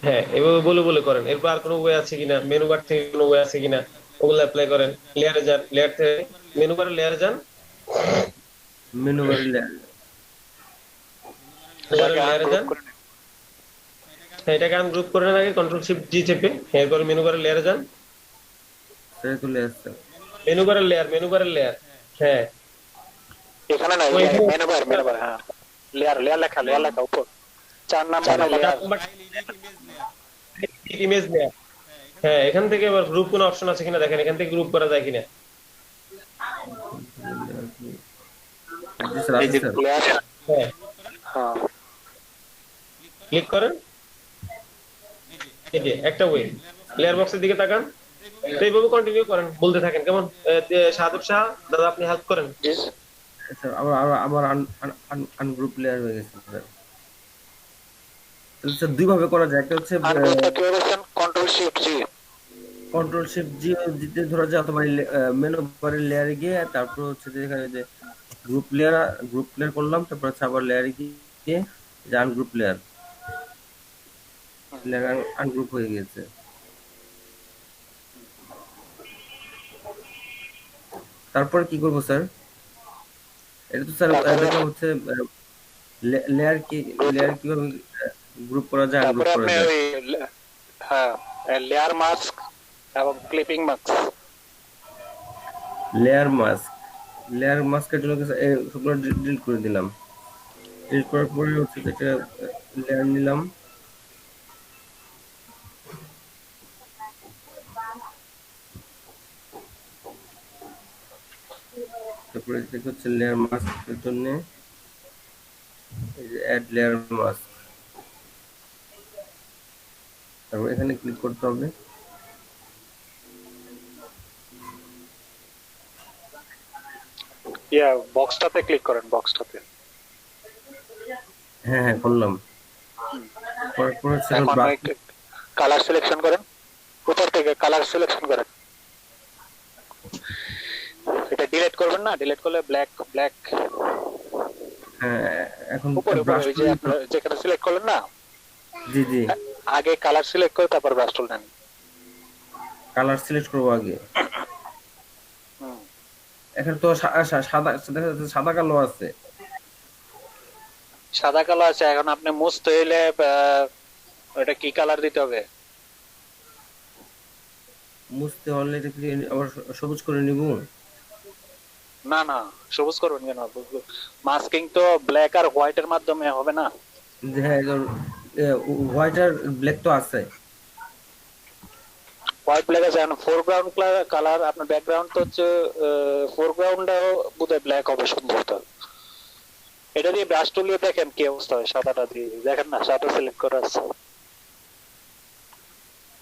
হ্যাঁ, এভাবে বলে বলে করেন। এরপর আর কোনো ওয়ে আছে কিনা, মেনু বার থেকে কোনো ওয়ে আছে কিনা, ওগুলো অ্যাপ্লাই করেন। লেয়ারে যান, লেয়ার থেকে মেনু বারে লেয়ারে যান, মেনু বার লেয়ার। লেয়ারে যান। হ্যাঁ, এটাকে আনগ্রুপ করে নেন আগে কন্ট্রোল শিফট জি চেপে, এরপরে মেনু বারে লেয়ারে যান। সেটা তো লেয়ার স্যার। মেনু বারের লেয়ার, হ্যাঁ এখানে নাই, ওইখানে মেনু বার, হ্যাঁ লেয়ার লেয়ার লেখা উপর 4 নাম্বার লেয়ার। Image layer. হ্যাঁ, এখান থেকে আবার গ্রুপ কোনো অপশন আছে কিনা দেখেন, এখান থেকে গ্রুপ করা যায় কিনা। জি স্যার, এই আছে যে স্যার। লেয়ার, হ্যাঁ, হ্যাঁ ক্লিক করেন, এই যে একটা ওয়ে, লেয়ার বক্সের দিকে তাকান। তো এইভাবে কন্টিনিউ করেন, বলতে থাকেন, কেমন? শাহাদুর শাহ দাদা, আপনি হেল্প করেন। স্যার আমার আমার আনগ্রুপ লেয়ার হয়ে গেছে স্যার। তাহলে স্যার দুই ভাবে করা যায়, একটা হচ্ছে আনগ্রুপটা কি বলেছেন? কন্ট্রোল শিফট জি। কন্ট্রোল শিফট জি দিতে ধরা যায়, অথবা মেনু বারের লেয়ারে গিয়ে তারপর হচ্ছে যে এখানে যে গ্রুপ লেয়ার করলাম, তারপর হচ্ছে আবার লেয়ারে গিয়ে যে আনগ্রুপ লেয়ার আনগ্রুপ হয়ে গেছে। তারপরে কি করব স্যার? এটা তো স্যার তারপরে দেখলাম হচ্ছে লেয়ার কিভাবে গ্রুপ করা যায়, আনগ্রুপ তারপরে করা আপনি যায়। ওই হ্যাঁ লেয়ার মাস্ক এবং ক্লিপিং মাস্ক। লেয়ার মাস্কের জন্য সবগুলো ডিলিট করে দিলাম। ডিলিট করার পরে হচ্ছে যেটা লেয়ার নিলাম, তারপরে এটা হচ্ছে লেয়ার মাস্কের জন্য এই যে অ্যাড লেয়ার মাস্ক, তারপর এখানে ক্লিক করতে হবে। ইয়া বক্সটাতে ক্লিক করেন, বক্সটাতে। হ্যাঁ হ্যাঁ করলাম। করার পর হচ্ছে এখন ব্রাশ, কালার সিলেকশন করেন, উপর থেকে কালার সিলেকশন করেন। এটা ডিলিট করবেন না, ডিলিট করলে ব্ল্যাক ব্ল্যাক হ্যাঁ এখন উপরে উপরে ব্রাশ ওই যে আপনার যেখানে সিলেক্ট করলেন না, জি জি আগে কালার সিলেক্ট করে তারপর ব্রাশ টুল নেন। কালার সিলেক্ট করবো আগে। হুম। এখানে তো সাদা দেখা যাচ্ছে, সাদা কালো আছে। সাদা কালো আছে, এখন আপনি মুছতে হইলে ওটা কি কালার দিতে হবে? মুছতে হলে এটা কি আবার সবুজ করে নিব? না না, সবুজ করবেন কেন? মাস্কিং তো ব্ল্যাক আর হোয়াইট এর মাধ্যমে হবে না। যে হ্যাঁ হোয়াইট আর ব্ল্যাক তো আছে। হোয়াইট ব্ল্যাক আছে, এখন ফোরগ্রাউন্ড কালার আপনার ব্যাকগ্রাউন্ড তো হচ্ছে ফোরগ্রাউন্ডটাও বোধহয় ব্ল্যাক হবে সম্ভবত। এটা দিয়ে ব্রাশ টুল দিয়ে দেখেন কি অবস্থা হয়, সাদাটা দিয়ে দেখেন না, সাদা সিলেক্ট করা আছে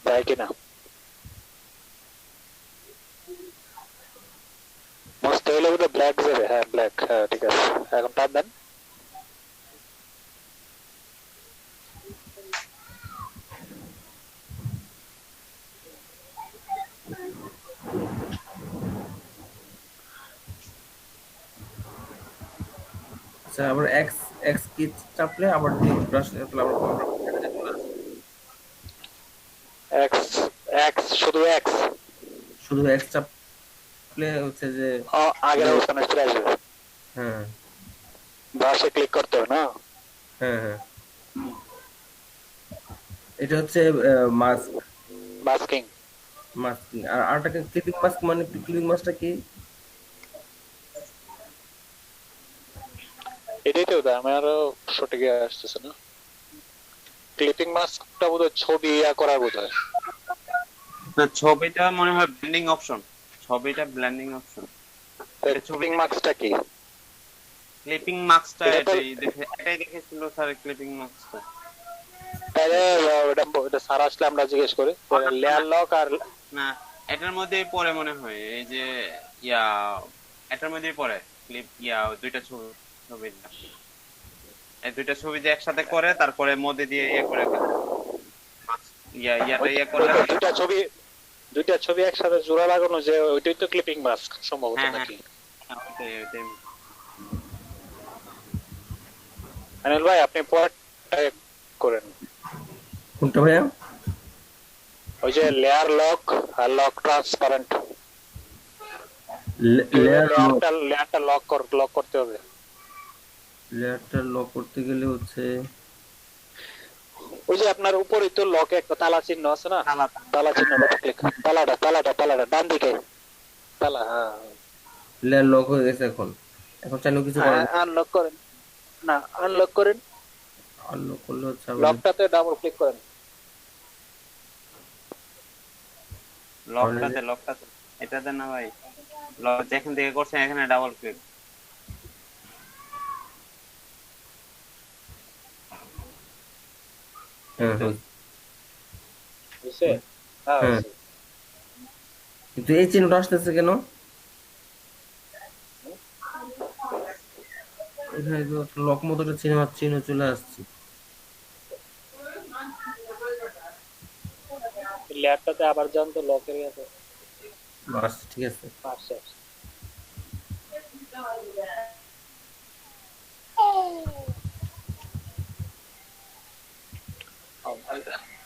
তাই কিনা। মস্ত হইলে বোধহয় ব্ল্যাক যাবে, হ্যাঁ ব্ল্যাক, হ্যাঁ ঠিক আছে। এখন টান দেন। আচ্ছা আবার এক্স এক্স কি চাপলে আবার ব্রাশ তাহলে আবার চলে আসবে। এক্স এক্স শুধু এক্স শুধু এক্স চাপলে হচ্ছে যে আগের অবস্থানে চলে আসবে। হ্যাঁ ব্রাশে ক্লিক করতে হবে না। হ্যাঁ হ্যাঁ এটা হচ্ছে মাস্ক মাস্কিং। মাস্কিং। আর আরটাকে ক্লিপিং মাস্ক, মানে ক্লিপিং মাস্কটা কি? এটাই তো আমারও সঠিক আসতেছে না। ক্লিপিং মাস্কটা বোধহয় ছবি ইয়া করার বোধহয়। না, ছবিটা মনে হয় ব্লেন্ডিং অপশন, ছবিটা ব্লেন্ডিং অপশন। ক্লিপিং মাস্কটা কি? ক্লিপিং মাস্কটা এটা তো- এটাই দেখেছিল স্যার, ক্লিপিং মাস্কটা। তাহলে ওটা সারা আসলে আমরা জিজ্ঞেস করি। লেয়ার লক আর না, এটার মধ্যেই পড়ে মনে হয়, এই যে ইয়া এটার মধ্যেই পড়ে ক্লিপ দুইটা ছবিটা, এই দুইটা ছবি যে একসাথে করে তারপরে মধ্যে দিয়ে ইয়ে করে ইয়াটা ইয়ে করলে দুইটা ছবি একসাথে জোড়া লাগানো, যে ওইটাই তো ক্লিপিং মাস্ক সম্ভবত হ্যাঁ, নাকি? ওইটাই। অনিল ভাই আপনি পরেরটা করেন। কোনটা ভাইয়া? ওই যে লেয়ার লক আর লক ট্রান্সপারেন্ট। লেয়ারটা লক করতে হবে। লেয়ারটা লক করতে গেলে হচ্ছে ওই যে আপনার উপরে তো লকে একটা তালা চিহ্ন আছে না, তালা চিহ্নটা ক্লিক, তালাটা ডান দিকে তালা। হ্যাঁ লেয়ার লক হয়ে গেছে। এখন চাইলেও কিছু করার আনলক করেন না, আনলক করেন। আনলক করলে হচ্ছে লকটাতে ডাবল ক্লিক করেন। লকটাতে এটাতে না ভাই, লক যেখান থেকে করছেন এখানে ডাবল ক্লিক। হ্যাঁ হ্যাঁ বুঝছে? হ্যাঁ হ্যাঁ, হয়েছে। কিন্তু এই চিহ্নটা আসতেছে কেন? এখানে তো একটা লক মতো একটা চিহ্ন চিহ্ন চলে আসছে। ল্যাবটাতে আবার যান তো লকের ইয়াতে। আচ্ছা ঠিক আছে। আসছে আসছে।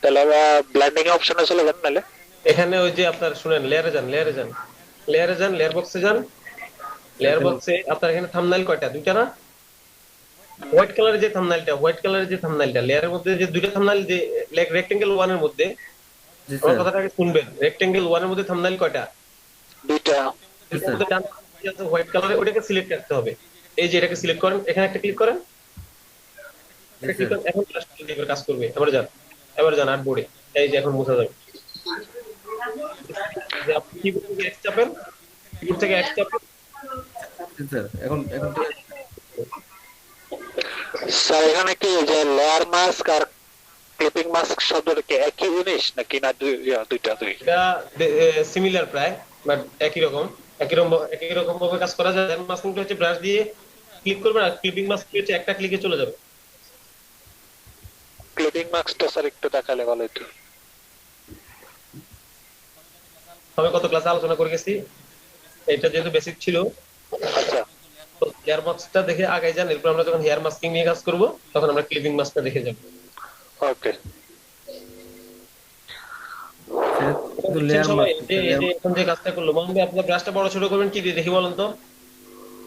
তাহলে ব্ল্যান্ডিং অপশনে চলে যান নাহলে। এখানে ওই যে আপনার শুনেন, লেয়ারে যান, লেয়ার বক্সে যান। লেয়ার এখানে বক্সে আপনার এখানে থাম্বনেইল কয়টা? দুইটা না? হোয়াইট কালারের যে থাম্বনেইলটা লেয়ারের মধ্যে যে দুইটা থাম্বনেইল, যে রেক্টেঙ্গেল ওয়ান এর মধ্যে, জি আমার স্যার, কথাটা আগে শুনবেন। রেক্টেঙ্গেল ওয়ান এর মধ্যে থাম্বনেইল কয়টা? দুইটা। জি দুইটার স্যার, মধ্যে ডান পাশে আছে হোয়াইট কালারে, ওটাকে সিলেক্ট করতে হবে। এই যে এটাকে সিলেক্ট করেন, এখানে একটা ক্লিক করেন, জি এটা ক্লিক স্যার। করেন, এখন এবার কাজ করবে। এবার যান আর্টবোর্ডে। এই যে এখন বোঝা যাবে যে আপনি কিবোর্ড থেকে এক্স চাপেন, কিবোর্ড থেকে এক্স চাপেন। জি স্যার, এখন এখন ঠিক আছে। স্যার এখানে কি যে লেয়ার মাস্ক আর ক্লিপিং মাস্ক শব্দটা কি একই জিনিস নাকি না দুইটা দুই? এটা সিমিলার প্রায়, বাট একই রকম ভাবে কাজ করা যায়। মাস্কিংটা হচ্ছে ব্রাশ দিয়ে ক্লিক করবেন, আর ক্লিপিং মাস্ক হচ্ছে একটা ক্লিকে চলে যাবে। ক্লিপিং মাস্কটা স্যার একটু দেখালে ভালো হতো। আমি কত ক্লাসে আলোচনা করে গেছি, এটা যেহেতু বেসিক ছিল। আচ্ছা হেয়ার মাস্কটা দেখে আগে যান, এরপর আমরা যখন হেয়ার মাস্কিং নিয়ে কাজ করব তখন আমরা ক্লিপিং মাস্কটা দেখে যাব। ওকে। স্যার কিন্তু বুঝছেন লেয়ার সবাই? মাস্ক যে স্যার, এই যে এখন যে কাজটা করলো, মামুন ভাই আপনার ব্রাশটা বড় ছোট করবেন কি দিয়ে দেখি বলেন তো?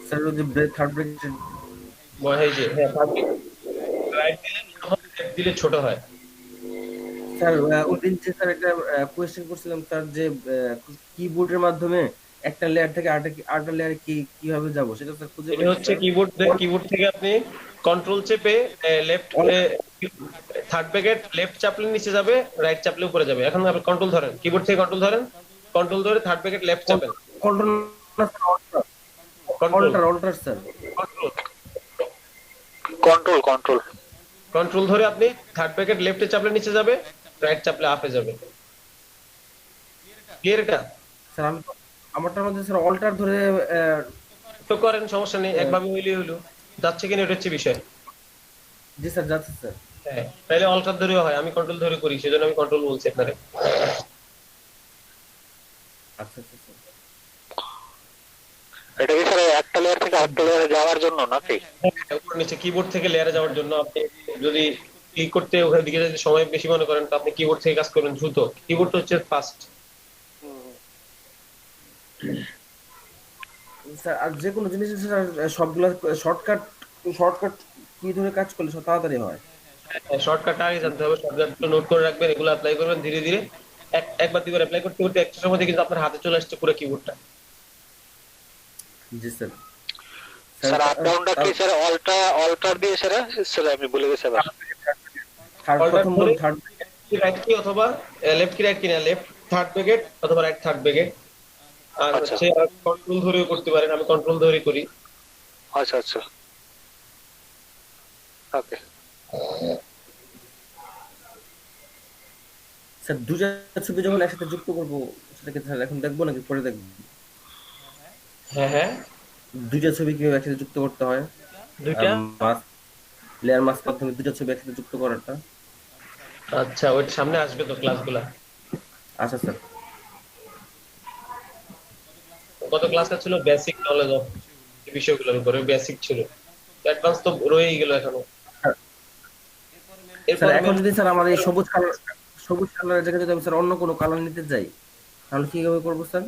স্যার ওই যে ব্রেক থার্ড ব্রেক এই যে হ্যাঁ, রাইট দিলে left দিলে ছোট হয়। স্যার, ওই দিন যে স্যার একটা কোয়েশ্চেন করছিলাম স্যার, যে কিবোর্ডের মাধ্যমে একটা লেয়ার থেকে আরেকটা লেয়ারে কিভাবে যাব সেটা স্যার খুঁজে এটা পাচ্ছি হচ্ছে স্যার। কিবোর্ড থেকে আপনি কন্ট্রোল চেপে লেফট, থার্ড ব্র্যাকেট লেফট চাপলে নিচে যাবে, রাইট চাপলে উপরে যাবে। এখন আপনি কন্ট্রোল ধরেন, কিবোর্ড থেকে কন্ট্রোল ধরেন, কন্ট্রোল ধরে থার্ড ব্র্যাকেট লেফট চাপেন। কন্ট্রোল না sir, control alter sir. Control control control. Control ধরে আপনি থার্ড ব্র্যাকেট লেফটে চাপলে নিচে যাবে, রাইট চাপলে আপে যাবে। ক্লিয়ার এটা? স্যার আমারটার মধ্যে স্যার অল্টার ধরে তো করেন, সমস্যা নেই, একভাবে হইলে হইলো। যাচ্ছে কিনা এটা হচ্ছে বিষয়। জি স্যার যাচ্ছে স্যার। হ্যাঁ, তাহলে অল্টার ধরেও হয়, আমি কন্ট্রোল ধরে করি, সেজন্য আমি কন্ট্রোল বলছি আপনারে। আচ্ছা আচ্ছা স্যার। এটা কি স্যার একটা লেয়ার থেকে আরেকটা লেয়ারে যাওয়ার জন্য নাকি? উপর নিচে কিবোর্ড থেকে লেয়ারে যাওয়ার জন্য আপনি যদি ক্লিক করতে ওখানে দিকে যদি সময় বেশি মনে করেন, তো আপনি কিবোর্ড থেকে কাজ করবেন দ্রুত। কিবোর্ড হচ্ছে ফাস্ট। স্যার আর যে কোনো জিনিস স্যার সবগুলা শর্টকাট শর্টকাট কি ধরে কাজ করলে সব তাড়াতাড়ি হয়। শর্টকাট আগে জানতে হবে, শর্টকাট নোট করে রাখবেন, এগুলো অ্যাপ্লাই করবেন ধীরে ধীরে। একবার দুইবার অ্যাপ্লাই করতে করতে একটা সময় কিন্তু আপনার হাতে চলে আসছে পুরো কিবোর্ডটা। জি স্যার। স্যার আপ ডাউনটা কি স্যার অল্টার দিয়ে স্যার? স্যার আমি ভুলে গেছি আবার। প্রথম ধরে থার্ড। রাইট কি অথবা লেফট কি রাইট কি না, লেফট থার্ড ব্র্যাকেট অথবা রাইট থার্ড ব্র্যাকেট। আর আচ্ছা হচ্ছে কন্ট্রোল ধরেও করতে পারেন, আমি কন্ট্রোল ধরে করি। আচ্ছা আচ্ছা ওকে। স্যার দুটা ছবি যখন একসাথে যুক্ত করবো সেটাকে স্যার এখন দেখবো নাকি পরে দেখবো? হ্যাঁ হ্যাঁ, দুইটা ছবি কিভাবে একসাথে যুক্ত করতে হয়? দুইটা। মাস্ক লেয়ার মাস্ক মাধ্যমে দুইটা ছবি একসাথে যুক্ত করাটা। আচ্ছা, ওইটা সামনে আসবে তো ক্লাসগুলা। আচ্ছা স্যার। গত ক্লাসটা ছিল বেসিক নলেজ অফ বিষয়গুলোর উপরে, বেসিক ছিল। অ্যাডভান্স তো রয়েই গেল এখনো। স্যার এরপর এখন যদি স্যার আমার এই সবুজ কালারের জায়গায় যদি আমি স্যার অন্য কোনো কালার নিতে যাই তাহলে কিভাবে করবো স্যার?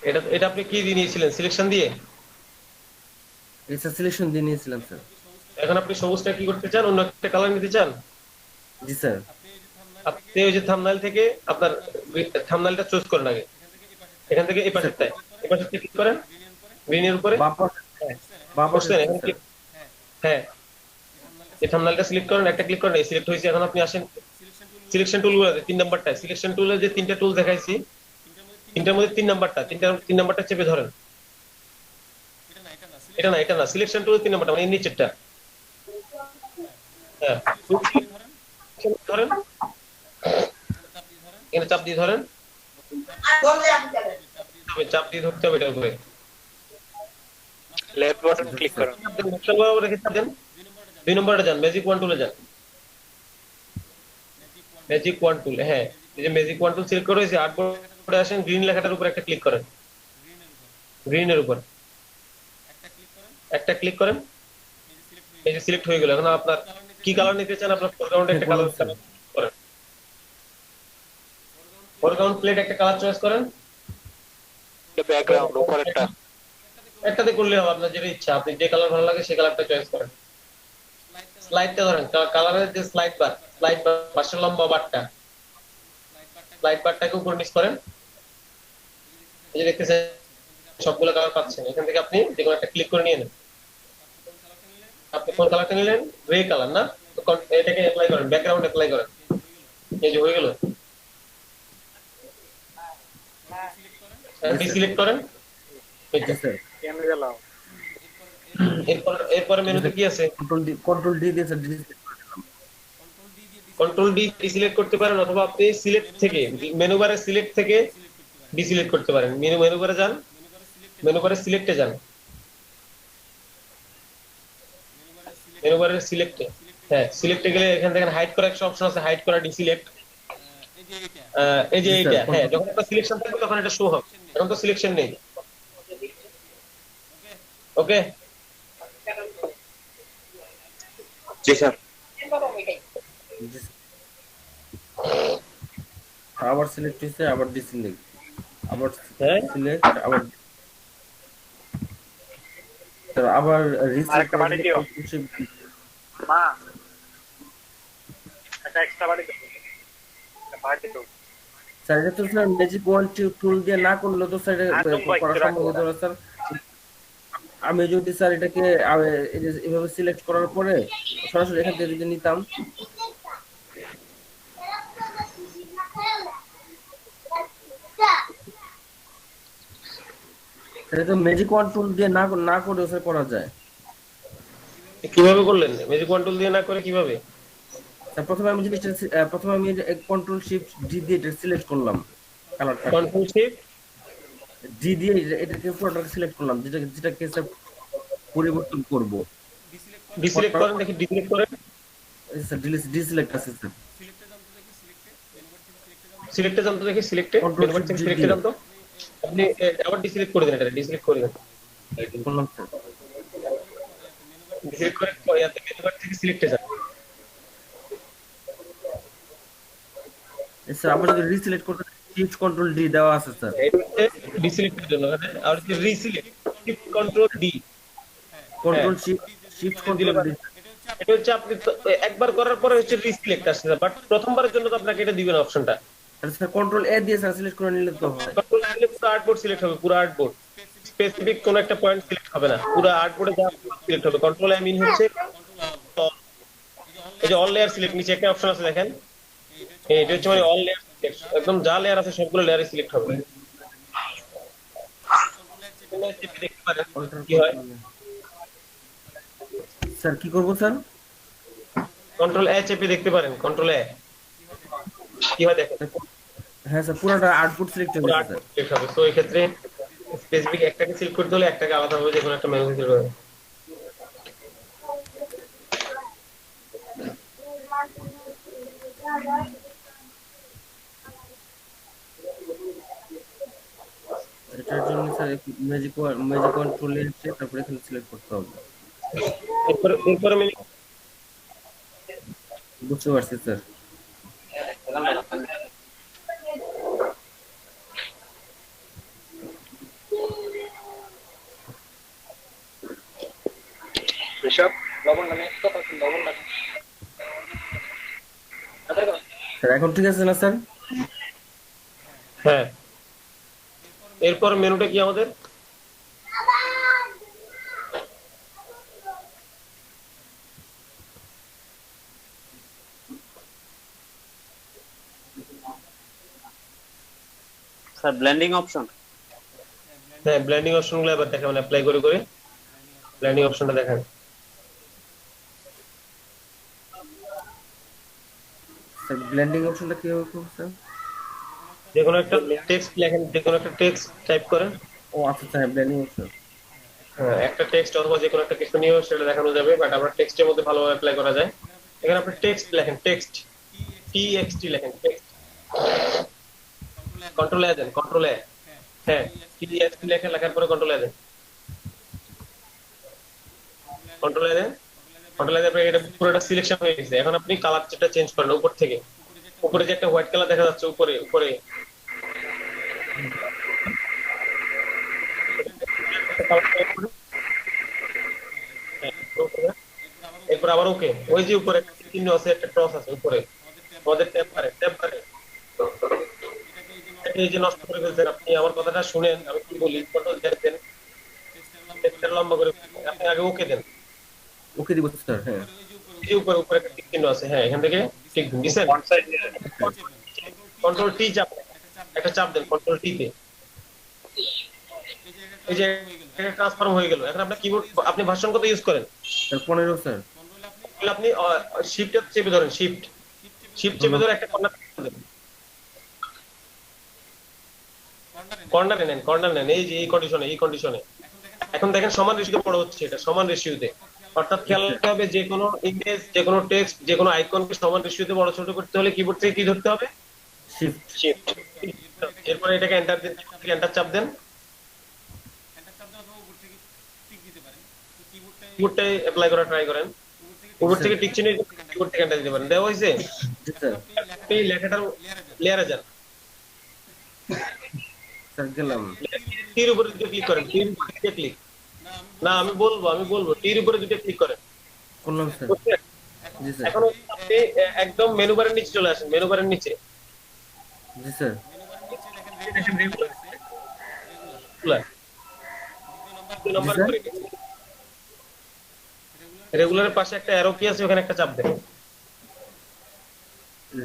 এটা এটা আপনি কি দিয়ে নিয়েছিলেন? সিলেকশন দিয়ে? এই স্যার সিলেকশন দিয়ে নিয়েছিলাম স্যার। এখন আপনি সবুজটা কি করতে চান? অন্য একটা কালার নিতে চান? জি স্যার। আপনি ওই যে থাম্বনেইল থেকে আপনার থাম্বনেইলটা চুজ করেন আগে, এখান থেকে এই পাশেরটায়, এই পাশেরটা ক্লিক করেন, গ্রিনের উপরে। হ্যাঁ, বাপাসে বসছেন এখন স্যার। হ্যাঁ, এই থাম্বনেইলটা সিলেক্ট করেন, একটা ক্লিক করেন, এই সিলেক্ট হয়েছে। এখন আপনি আসেন সিলেকশন টুলগুলোতে, 3 নাম্বারটা সিলেকশন টুলে যে 3টা টুল দেখাইছি, 3টার মধ্যে 3 নাম্বারটা চেপে ধরেন। এটা না সিলেকশন টুলের 3 নাম্বারটা, মানে এই নিচেরটা। হ্যাঁ, ধরেন, এখানে চাপ দিয়ে ধরেন, চাপ দিয়ে ধরতে হবে এটার উপরে। লেফট বাটন ক্লিক করুন। অপশন বরাবর রেখে চাপ দেন। 2 নম্বরে যান, ম্যাজিক ওয়ান টুলে যান। ম্যাজিক ওয়ান টুল, হ্যাঁ, এই যে ম্যাজিক ওয়ান টুল সিলেক্ট করে হয়েছে, আর্টবোর্ডে আসেন, গ্রিন লেখাটার উপর একটা ক্লিক করেন, গ্রিনের উপর একটা ক্লিক করেন। এই যে সিলেক্ট হয়ে গেল। এখন আপনার কি কালার নিতে চান, আপনার ফোরগ্রাউন্ডে একটা কালার করেন, ফোরগ্রাউন্ড প্লেট একটা কালার চয়েস করেন, ব্যাকগ্রাউন্ড উপরেরটা। একটাতে করলে হবে, আপনার যেটা ইচ্ছা, আপনি যে কালার ভালো লাগে সেই কালারটা চয়েস করেন। স্লাইডটা ধরেন, কালারের যে স্লাইড বার পাশে লম্বা বারটা, স্লাইড বারটাকে উপর নিচ করেন। এই যে দেখতেছেন সবগুলো কালার পাচ্ছেন, এখান থেকে আপনি যে কোনো একটা ক্লিক করে নিয়ে নেন। আপনি কোন কালারটা নিলেন? গ্রে কালার না? তো এটাকে অ্যাপ্লাই করেন, ব্যাকগ্রাউন্ড অ্যাপ্লাই করেন। এই যে হয়ে গেল, ডিসিলেক্ট করেন। এই যে, স্যার কেমনে গেলাম? এরপরে মেনুতে কি আছে? কন্ট্রোল ডি দিয়ে স্যার ডিসপ্লে করে দিলাম। কন্ট্রোল ডি ডিসিলেক্ট করতে পারেন, অথবা আপনি সিলেক্ট থেকে, মেনু বারে সিলেক্ট থেকে ডিসিলেক্ট করতে পারেন। মেনু বারে যান, মেনু বারে সিলেক্টে যান, মেনু বারে সিলেক্টে, হ্যাঁ সিলেক্টে গেলে এখান থেকে হাইড করা একটা অপশন আছে, হাইড করা ডিসিলেক্ট। এই যে জি স্যার, এইটা, হ্যাঁ, যখন একটা সিলেকশন থাকবে তখন এটা শো হবে, এখন তো সিলেকশন নেই। ওকে, জি স্যার। জি স্যার। আবার সিলেক্ট হয়েছে, আবার ডিসিলেক্ট, আবার হ্যাঁ সিলেক্ট, আবার স্যার আবার রিসিলেক্ট আরেকটা করে বাড়ি দিলে দিও। Control shift. মা, একটা এক্সট্রা বাড়ি দাও। একটা বাড়ি দাও। স্যার এটা তো স্যার ম্যাজিক ওয়ান টুল দিয়ে না করলে তো স্যার এটা একদম ভাই, করা রাখো, সম্ভব হতো না স্যার। আমি যদি স্যার এটাকে এই যে এভাবে সিলেক্ট করার পরে সরাসরি এখান থেকে যদি নিতাম, সেটা তো ম্যাজিক ওয়ান টুল দিয়ে না করে স্যার করা যায়। কিভাবে করলেন? ম্যাজিক ওয়ান টুল দিয়ে না করে কিভাবে? স্যার প্রথমে আমি জিনিসটা প্রথমে আমি কন্ট্রোল শিফট ডি দিয়ে এটা সিলেক্ট করলাম, কালারটাকে কন্ট্রোল শিফট ডি দিয়ে এটাকে পুরোটাকে সিলেক্ট করলাম, যেটাকে স্যার পরিবর্তন করব। ডিসিলেক্ট করেন, দেখি ডিসিলেক্ট করেন, স্যার ডিসিলেক্ট আছে স্যার, সিলেক্টে যান তো দেখি, সিলেক্টে, কন্ট্রোল মেনু বার শিফট থেকে ডি সিলেক্টে দিয়ে যান তো। আপনি আবার ডিসিলেক্ট করে দেন, এটা ডিসিলেক্ট করে দেন, করলাম স্যার। ডিসিলেক্ট করে ইয়াতে মেনু বার থেকে সিলেক্টে যান। স্যার আবার যদি রিসিলেক্ট করতে শিফট কন্ট্রোল ডি দেওয়া আছে স্যার। এটা হচ্ছে ডিসিলেক্টের জন্য, হ্যাঁ, আর হচ্ছে reselect, shift control D, control shift দিলে কন্ট্রোল ডি। এটা হচ্ছে আপনি একবার করার পরে হচ্ছে রিসিলেক্ট আসছে, বাট প্রথমবারের জন্য তো আপনাকে এটা দিবেন অপশনটা। স্যার কন্ট্রোল এ দিয়ে স্যার সিলেক্ট করে নিলে তো হয়। কন্ট্রোল দিলে পুরো আর্টবোর্ড সিলেক্ট হবে, পুরো আর্টবোর্ড, স্পেসিফিক কোন একটা পয়েন্ট সিলেক্ট হবে না, পুরো আর্টবোর্ডে যা সিলেক্ট হবে। কন্ট্রোল আই মিন হচ্ছে এই যে অল লেয়ার সিলেক্ট, নিচে একটা অপশন আছে দেখেন, এটা হচ্ছে মানে অল লেয়ার সিলেক্ট, একদম যা লেয়ার আছে সবগুলো লেয়ারে সিলেক্ট হবে। দেখতে পারেন কি হয়। স্যার কি করব স্যার? কন্ট্রোল এ চেপে দেখতে পারেন, কন্ট্রোল এ কি হয় দেখেন, হ্যাঁ স্যার পুরোটা আউটপুট সিলেক্ট হয়ে পুরো গেছে স্যার। আর্টবোর্ড সিলেক্ট হবে। তো এই ক্ষেত্রে স্পেসিফিক একটাকে সিলেক্ট করতে হলে একটাকে আলাদাভাবে যে কোনো একটা মেনু দিতে হবে। এটার জন্য স্যার ম্যাজিক ওয়ান টুলে এসে তারপরে এখানে সিলেক্ট করতে হবে। এরপরে মেনু বুঝতে পারছি স্যার। ঋষভ, লবণ না নেই, কত আছে লবণ না? স্যার এখন ঠিক আছে না স্যার? হ্যাঁ, এরপর মেনুটা কি আমাদের? Sir blending option. হ্যাঁ, ব্লেন্ডিং অপশনগুলো এবার দেখাবেন, অ্যাপ্লাই করে করে ব্লেন্ডিং অপশনটা দেখান। স্যার ব্লেন্ডিং অপশনটা কিভাবে করব স্যার? যে কোনো একটা টেক্সট লেখেন, যে কোনো একটা টেক্সট টাইপ করেন। ও আচ্ছা স্যার, ব্লেন্ডিং অপশন। হ্যাঁ, একটা টেক্সট অথবা যে কোনো একটা কিছু নিয়েও সেটা দেখানো যাবে, বাট আমরা টেক্সটের মধ্যে ভালোভাবে অ্যাপ্লাই করা যায়। এখানে আপনি টেক্সট লেখেন, টেক্সট টিএক্সটি লেখেন, টেক্সট। কন্ট্রোল এ দেন, কন্ট্রোল এ। হ্যাঁ, টিএক্সটি লেখেন, লেখার পরে কন্ট্রোল এ দেন, কন্ট্রোল এ দেন। কন্ট্রোল এ দেন, এটা পুরোটা সিলেকশন হয়ে গেছে। এখন আপনি কালারটা চেঞ্জ করেন উপর থেকে। উপরে যে একটা হোয়াইট কালার দেখা যাচ্ছে উপরে উপরে, এরপর আবার ওকে, ওই যে উপরে একটা চিহ্ন আছে, একটা ক্রস আছে উপরে, আমাদের ট্যাপ করে, ট্যাপ করে। এই যে নষ্ট করে ফেলছেন আপনি, আমার কথাটা শুনেন, আমি কি বলি। কন্ট্রোল দেন, টেক্সটটা লম্বা করে ফেলছেন। আপনি আগে ওকে দেন। ওকে দিব স্যার। হ্যাঁ এই যে উপরে উপরে একটা টিক চিহ্ন আছে, হ্যাঁ, এখান থেকে টিক দিন, দিছেন। ফন্ট সাইজ কন্ট্রোল টি চাপ, একটা চাপ দেন কন্ট্রোল টি তে। এই যে ট্রান্সফর্ম হয়ে গেল। এখন আপনার কিবোর্ড, আপনি ভার্সন কত ইউজ করেন? Sir 15 sir. তাহলে আপনি শিফট চেপে ধরেন, শিফট শিফট চেপে ধরে একটা কর্নার দেন, কর্নারে নেন, কর্নার নেন। এই যে এই কন্ডিশনে, এই কন্ডিশনে এখন দেখেন সমান রেশিওতে বড় হচ্ছে, এটা সমান রেশিওতে। অর্থাৎ খেয়াল রাখতে হবে, যে কোনো ইমেজ, যে কোনো টেক্সট, যে কোনো আইকনকে সমান রেশিওতে বড় ছোট করতে হলে কিবোর্ড থেকে কি ধরতে হবে? শিফট। শিফট। এরপরে এটাকে এন্টার দেন, এন্টার চাপ দেন, কিবোর্ডটাই অ্যাপ্লাই করা ট্রাই করেন। উপর থেকে টিক চিহ্ন, কিবোর্ড থেকে এন্টার দিতে পারেন। দেওয়া হয়েছে? জি স্যার। আপনি লেখাটার লেয়ারে যান, স্যার গেলাম। টির উপরে দুটো ক্লিক করেন, টির উপরে দুটো ক্লিক। না, আমি বলবো টির উপরে দুটো ক্লিক করেন। করলাম স্যার। বুঝছেন? জি স্যার। এখন আপনি একদম মেনু বারের নিচে চলে আসেন, মেনু বারের নিচে জি স্যার। Number sir. করে রেগুলারের পাশে একটা অ্যারো কি আছে, ওখানে একটা চাপ দেন।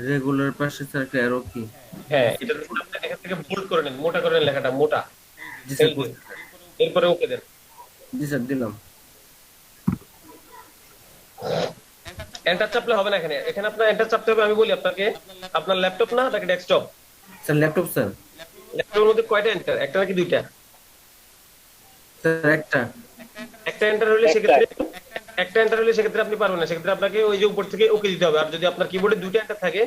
রেগুলার পাশে স্যার একটা অ্যারো কি? হ্যাঁ, এটা এখান থেকে বোল্ড করে নেন, মোটা করে নেন লেখাটা, মোটা। জি স্যার। এরপরে ওকে দেন। জি স্যার দিলাম। এন্টার চাপলে হবে না, এখানে এখানে আপনার এন্টার চাপতে হবে। আমি বলি আপনাকে, আপনার ল্যাপটপ না নাকি ডেস্কটপ? Sir laptop sir. ল্যাপটপের মধ্যে কয়টা এন্টার, একটা নাকি দুইটা? স্যার একটা। একটা এন্টার হলে সেক্ষেত্রে, একটা এন্টার হলে সেক্ষেত্রে আপনি পারবেন না, সেক্ষেত্রে আপনাকে ওই যে উপর থেকে ওকে দিতে হবে। আর যদি আপনার কিবোর্ডে দুইটা এন্টার থাকে,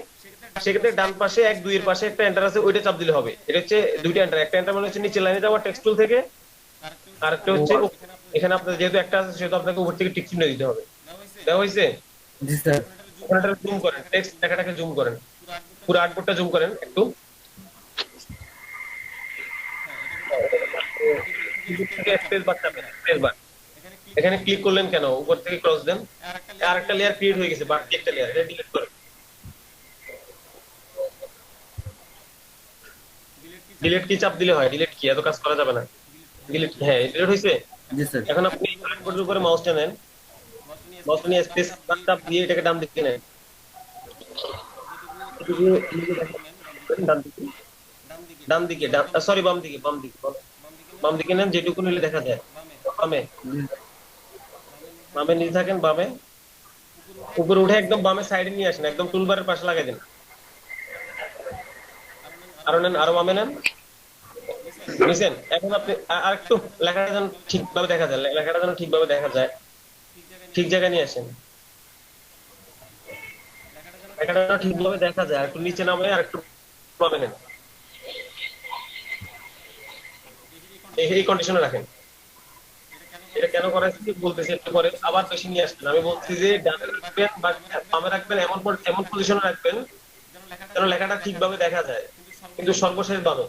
সেক্ষেত্রে ডান পাশে 1 2 এর পাশে একটা এন্টার আছে, ওইটা চাপ দিলে হবে। এটা হচ্ছে দুইটা এন্টার, একটা এন্টার মানে হচ্ছে নিচে লাইনে যাওয়া টেক্সট টুল থেকে, আর একটা হচ্ছে এখানে আপনার যেহেতু একটা আছে সেহেতু আপনাকে উপর থেকে টিক চিহ্ন দিতে হবে। দেওয়া হয়েছে? জি স্যার। ওখানটা জুম করেন, টেক্সট লেখাটাকে জুম করেন, পুরো আউটপুটটা জুম করেন একটু। স্পেস বার চাপেন, স্পেস বার। এখানে ক্লিক করলেন কেন? উপর থেকে ক্রস দেন, আর একটা লেয়ার ক্রিয়েট হয়ে গেছে, বাড়তি একটা লেয়ার, এটা ডিলিট করেন। ডিলিট কি চাপ দিলে হয়? ডিলিট কি, এত কাজ করা যাবে না। ডিলিট, হ্যাঁ ডিলিট হয়েছে। জি স্যার। এখন আপনি কিবোর্ডের উপরে মাউসটা নেন, মাউসটা নিয়ে স্পেস বার চাপ দিয়ে এটাকে ডান দিকে নেন, ডান দিকে, ডান দিকে, সরি বাম দিকে, বাম দিকে নেন, যেটুকু নিলে দেখা যায়। বামে, বামে নিয়ে থাকেন, বামে উপরে উঠে একদম বামে সাইডে নিয়ে আসেন, একদম টুলবারের পাশে লাগাই দেন। আরো নেন, আরো বামে নেন, বুঝছেন? এখন আপনি আর একটু লেখাটা যেন ঠিকভাবে দেখা যায়, লেখাটা যেন ঠিকভাবে দেখা যায়, ঠিক জায়গায় নিয়ে আসেন। লেখাটা যেন ঠিকভাবে দেখা যায়, একটু নিচে নামে, আর একটু বামে নেন, এই কন্ডিশনে রাখেন। এটা কেন করাইছি বলতেছি একটু পরে, আবার বেশি নিয়ে আসবেন। আমি বলছি যে ডানে রাখবেন বা বামে রাখবেন, এমন পজিশনে রাখবেন যেন লেখাটা ঠিকভাবে দেখা যায়, কিন্তু সর্বশেষ বামে।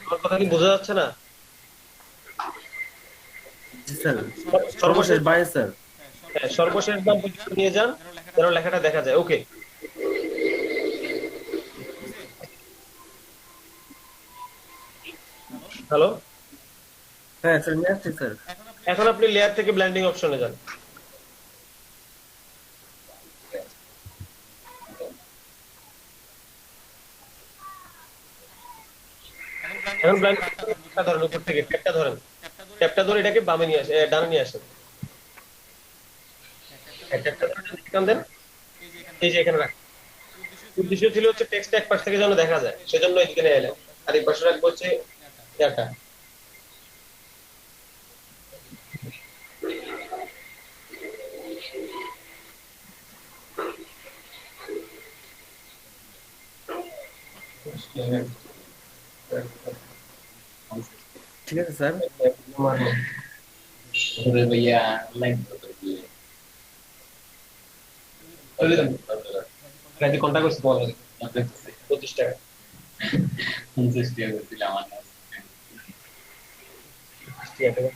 আমার কথা কি বোঝা যাচ্ছে না? জি স্যার। সর্বশেষ সর্বশেষ বাই স্যার। হ্যাঁ, সর্বশেষ বাম পজিশনে নিয়ে যান যেন লেখাটা দেখা যায়। ওকে, হ্যালো। হ্যাঁ স্যার নিয়ে আসছি স্যার। এখন আপনি লেয়ার থেকে ব্লেন্ডিং অপশনে যান। এখন ব্লেন্ডিং ধরেন, উপর থেকে ট্যাপটা ধরেন, ট্যাপটা ধরে এটাকে বামে নিয়ে আসেন, ডানে নিয়ে আসেন। ট্যাপটা ধরে টান দেন, এই যে এখানে রাখ। উদ্দেশ্য ছিল হচ্ছে টেক্সট এক পাশ থেকে যেন দেখা যায়, সেজন্য এখানে এলাম। আর এই পাশে রাখবো হচ্ছে ডাটা। ঠিক আছে স্যার। भैया ऑनलाइन কন্টাক্ট করছি তোমার লাগে 25 টাকা। 50 টাকা করছিল আমার কাছে। 25 টাকা।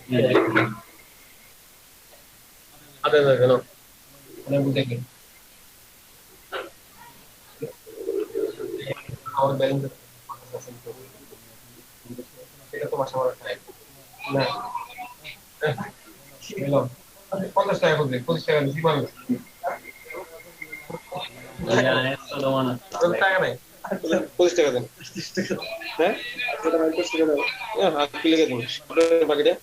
আদে আদে কেন মানে বুঝে কি আমার ব্যালেন্স এটা তো মাসে আমার টাকা না। হ্যালো 50 টাকা করে 25 টাকা বেশি পাবে। भैया ऐसा तो माना টাকা নাই 25 টাকা দেন। হ্যাঁ হাত কি লেগে দিন বাকিটা।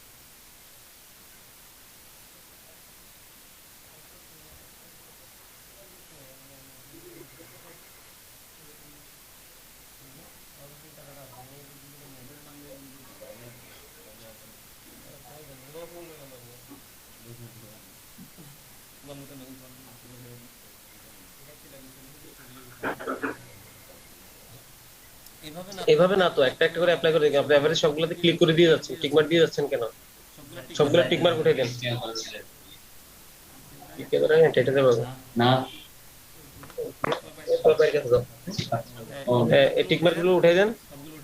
এভাবে না তো, একটা একটা করে অ্যাপ্লাই করে দেখি। আপনি এভারেজ সবগুলোতে ক্লিক করে দিয়ে যাচ্ছেন, টিকমার্ক দিয়ে যাচ্ছেন কেন? সবগুলো টিকমার্ক উঠাই দেন। ঠিক করে এটা দেবো ना বাইরে কাছে যাও। এই টিকমার্ক গুলো উঠাই দেন,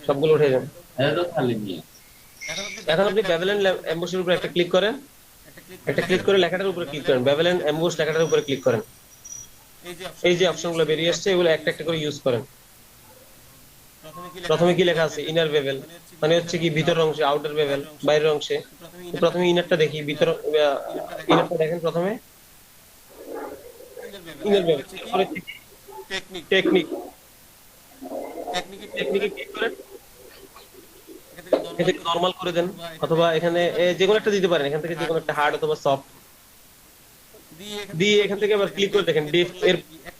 সবগুলো উঠাই দেন। है तो खाली नहीं এখন আপনি ব্যাভেলেন এমবুশের উপর একটা ক্লিক করেন, একটা ক্লিক করে লেখাটার উপরে ক্লিক করেন, ব্যাভেলেন এমবুশ লেখাটার উপরে ক্লিক করেন। এই যে অপশনগুলো বেরিয়ে আসছে এগুলো একটা একটা করে ইউজ করেন। প্রথমে কি লেখা আছে? ইনার বেভেল, মানে হচ্ছে কি ভিতরের অংশে, আউটার বেভেল বাইরের অংশে। প্রথমে ইনারটা দেখি, ভিতর ইনারটা দেখেন প্রথমে। ইনার বেভেল পরে টেকনিক, টেকনিকে ক্লিক করেন। এখান থেকে নরমাল করে দেন, অথবা এখানে যে কোনো একটা দিতে পারেন। এখান থেকে যে কোনো একটা হার্ড অথবা সফট দিয়ে এখান থেকে আবার ক্লিক করে দেখেন ডিপ এর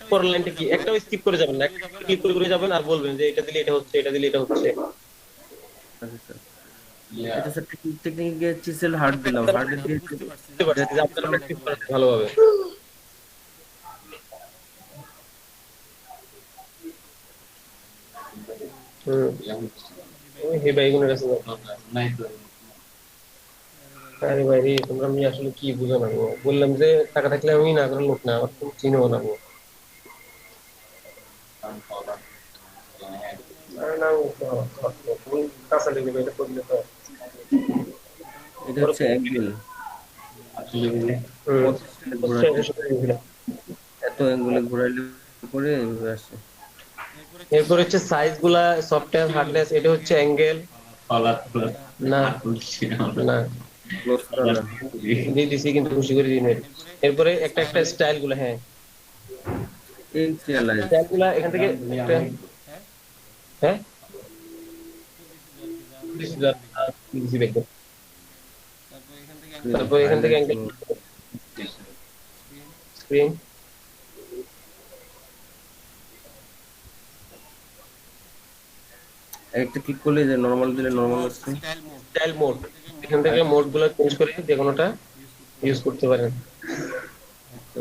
পর লাইনটা কি। একটাও স্কিপ করে যাবেন না, একটা ক্লিক করে করে যাবেন আর বলবেন যে এটা দিলে এটা হচ্ছে, এটা দিলে এটা হচ্ছে। আচ্ছা স্যার। लिया এটা স্যার টেকনিকে চিসেল হার্ড দিলাম, হার্ড দিয়ে বুঝতে পারছি যে আপনারা প্র্যাকটিস করেন ভালোভাবে। ওই হে ভাই গুনের কাছে যাও। नहीं तो আরে ভাই রে, তোমরা আমি আসলে কি বুঝো না গো। বললাম যে টাকা থাকলে আমি না করার লোক না, আমার তুমি চিনো না গো। हम फॉलो আরে না তুমি কাছে লেগে এটা করলে তো এটা হচ্ছে অ্যাঙ্গেল। एक्चुअली এত অ্যাঙ্গেলে ঘোরাইলে পরে এইভাবে আসে। এরপর হচ্ছে সাইজ গুলা, সফটওয়্যার হার্ডনেস, এটা হচ্ছে অ্যাঙ্গেল फॉलो प्लस না না ক্লোজ করা না। দিয়ে দিছি কিন্তু খুশি করে দিন। এরপরে একটা একটা স্টাইল গুলা, হ্যাঁ এই সিরিয়ালাইজ স্টাইল গুলা এখান থেকে একটা, হ্যাঁ দিছি দেখো। তারপর এখান থেকে অ্যাঙ্গেল স্ক্রিন, একটা ক্লিক করলে যে নরমাল দিলে নরমাল আসছে। স্টাইল মোড, এখান থেকে মোড গুলো চেঞ্জ করে যে কোনোটা ইউজ করতে পারেন। তো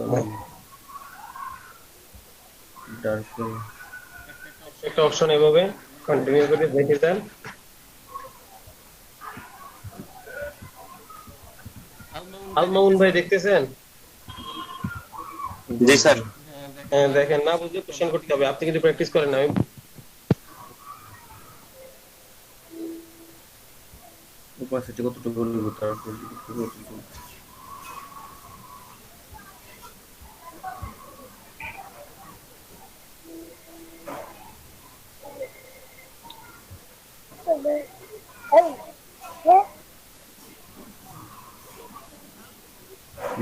ডার্ক একটা অপশন এভাবে কন্টিনিউ করে দেখে দেন। আলমাউন ভাই দেখতেছেন? জি স্যার। হ্যাঁ দেখেন, না বুঝলে কোশ্চেন করতে হবে। আপনি কিন্তু প্র্যাকটিস করেন না। আমি ওপাসিটি কতটুকু বলবো তারপর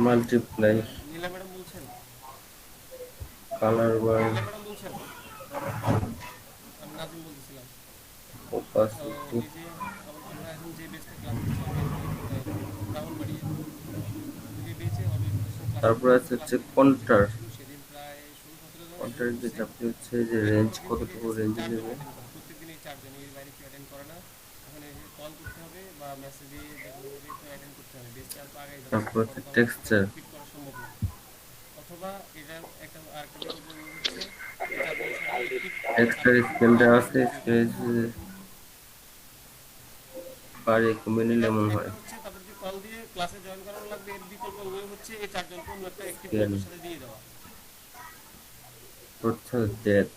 মাল্টিপ্লাই কালার বার ওপাসিটি তারপর আছে হচ্ছে কন্ট্রাস্ট কম্পিউটার যে চাপটি হচ্ছে যে রেঞ্জ কতটুকু রেঞ্জে দেবে, প্রত্যেকদিন এই চারজন এর বাইরে কেউ অ্যাটেন্ড করে না। এখন এই কল করতে হবে বা মেসেজে যে কোনো ভাবে তো অ্যাটেন্ড করতে হবে, বেশ চাপ আগে যাচ্ছে, তারপর কল হচ্ছে তো টেক্সচার, রিপিট করা সম্ভব না। অথবা এটা একটা আরেকটা বিকল্প হচ্ছে এই চারজনের সাথে একটি টেক্সচার আরেকটি গ্রুপে স্কেল দেওয়া জয়েন আছে, করে দিতে স্কেল হবে। পারে কমিয়ে নিলে এটা এমন একটা হয়। হচ্ছে তাদেরকে কল দিয়ে ক্লাসে জয়েন করানো লাগবে, এর বিকল্প ওয়ে হচ্ছে এই চারজনকে অন্য একটা অ্যাক্টিভ স্কেল গ্রুপের সাথে দিয়ে দেওয়া। হচ্ছে ডেট,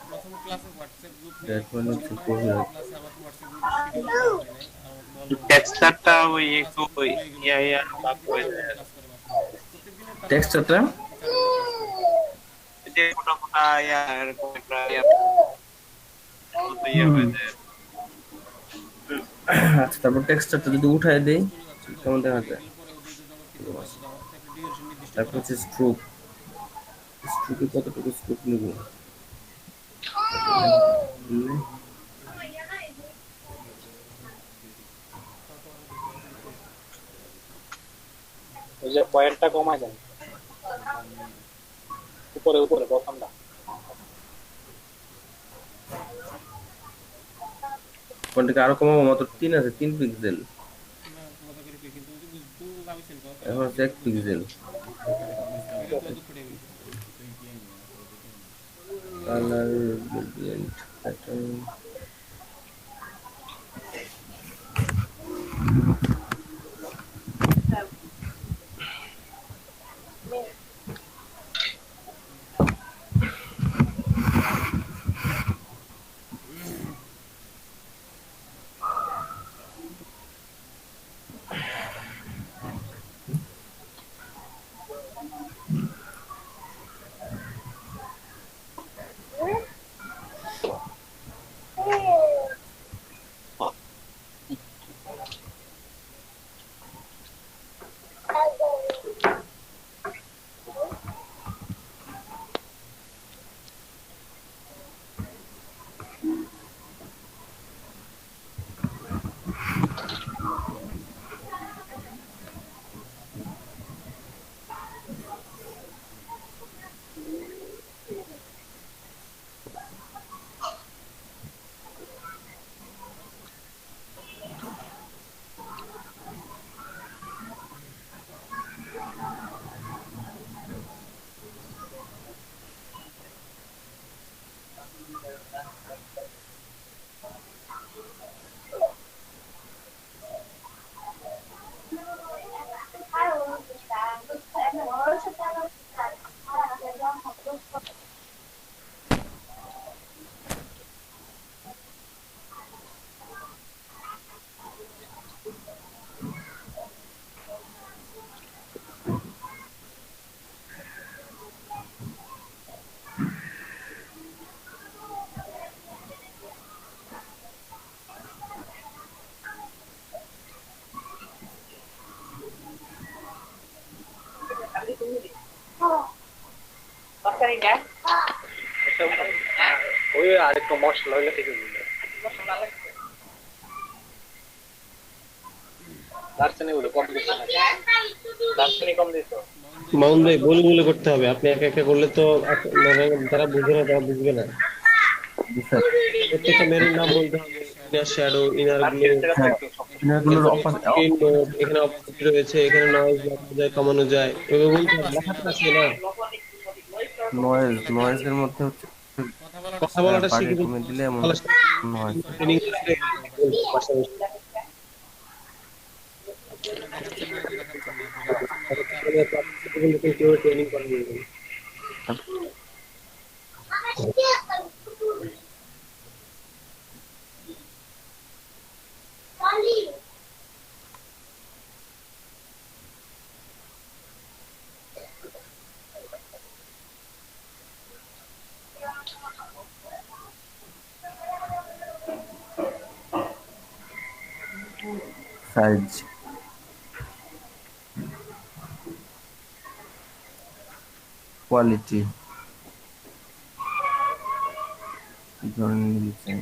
প্রথম ক্লাসে হোয়াটসঅ্যাপ গ্রুপ ডেট মানে করানো হচ্ছে হয়, কোভিড। এই ক্লাসে আমাকে হোয়াটসঅ্যাপ গ্রুপে শিডিউল দেওয়া হয় নাই, আর আমাকে বলা হয় নাই। টেক্সচারটা ওই এই একটু ক্লাসটা ওই ভুলে গেল, ইয়া ইয়া প্রত্যেক দিন ভাব থেকে হয়ে চারজনে যায়। ক্লাস করে মাত্র, প্রত্যেক দিনে তারা টেক্সচারটা এই চারজনে ক্লাস করে। যে মোটা মোটা ইয়া এরকম একটা ইয়া মতো ইয়া হয়ে যায়। আচ্ছা, তারপর টেক্সচারটা যদি উঠায় দেই করে যাচ্ছে তো, কেমন দেখা যায়। এগুলো পরে ওদের জন্য আবার কিছু হবে, শুধু আমার তো একটা ডিউরেশন নির্দিষ্ট তারপর করা হচ্ছে আছে। স্ট্রোক, স্ট্রোকে কতটুকু স্ট্রোক নিব, ওই যে পয়েন্টটা কমায় দেন, উপরে উপরে প্রথমটা। কোনটাকে আরো কমাবো, মাত্র 3 আছে, 3 পিক্সেল, না মজা করে কই, কিন্তু ওই যে বুঝতে পারছেন কথা, এখন হচ্ছে 1 পিক্সেল। এটা তো দুপুরে গেছে। কালার গ্রেডিয়েন্ট প্যাটার্ন, ওই আরেকটু মশলা হইলে ঠিক হয়ে যাবে। দার্শনিক গুলো কম দিচ্ছে না, দার্শনিক কম দিত। মাউন্ট ভাই বলে বলে করতে হবে, আপনি একা একা করলে তো যারা বুঝে না তারা বুঝবে না। প্রত্যেকটা মেরুর নাম বলতে হবে, ইনার শ্যাডো, ইনার গ্লো, হ্যাঁ, এগুলোর স্ক্রিন মোড, এখানে অপশন রয়েছে, এখানে নয়েজ বাড়ানো যায় কমানো যায়, এগুলো বলতে হবে, লেখা তো আছে না। নয়েজ, নয়েজের মধ্যে হচ্ছে কথা বলাটা বাড়িয়ে শিখে কমিয়ে দিলে এমন নয়েজ। ট্রেনিং করতে বলবো পাশাপাশি। ট্রেনিং করা যাবে। সাইজ, কোয়ালিটি, ধরনের ডিজাইন,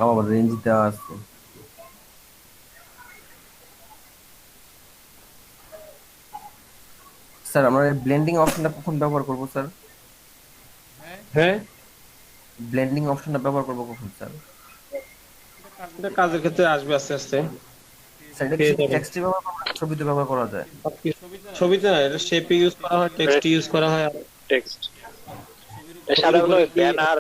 আবার রেঞ্জ দেওয়া আছে। স্যার আমরা ব্লেন্ডিং অপশনটা কখন ব্যবহার করব স্যার? হ্যাঁ, ব্লেন্ডিং অপশনটা ব্যবহার করব কখন স্যার? এটা কাজের ক্ষেত্রে আসবে আস্তে আস্তে, স্যার এটা কি পেয়ে শুধু যাবেন। টেক্সটে ব্যবহার করব না ছবিতে ব্যবহার করা যায়? ছবিতে না, এটা শেপে ইউজ করা হয়, টেক্সট ইউজ করা হয়। টেক্সট ছবির সাধারণত উপরে কি ব্যানার,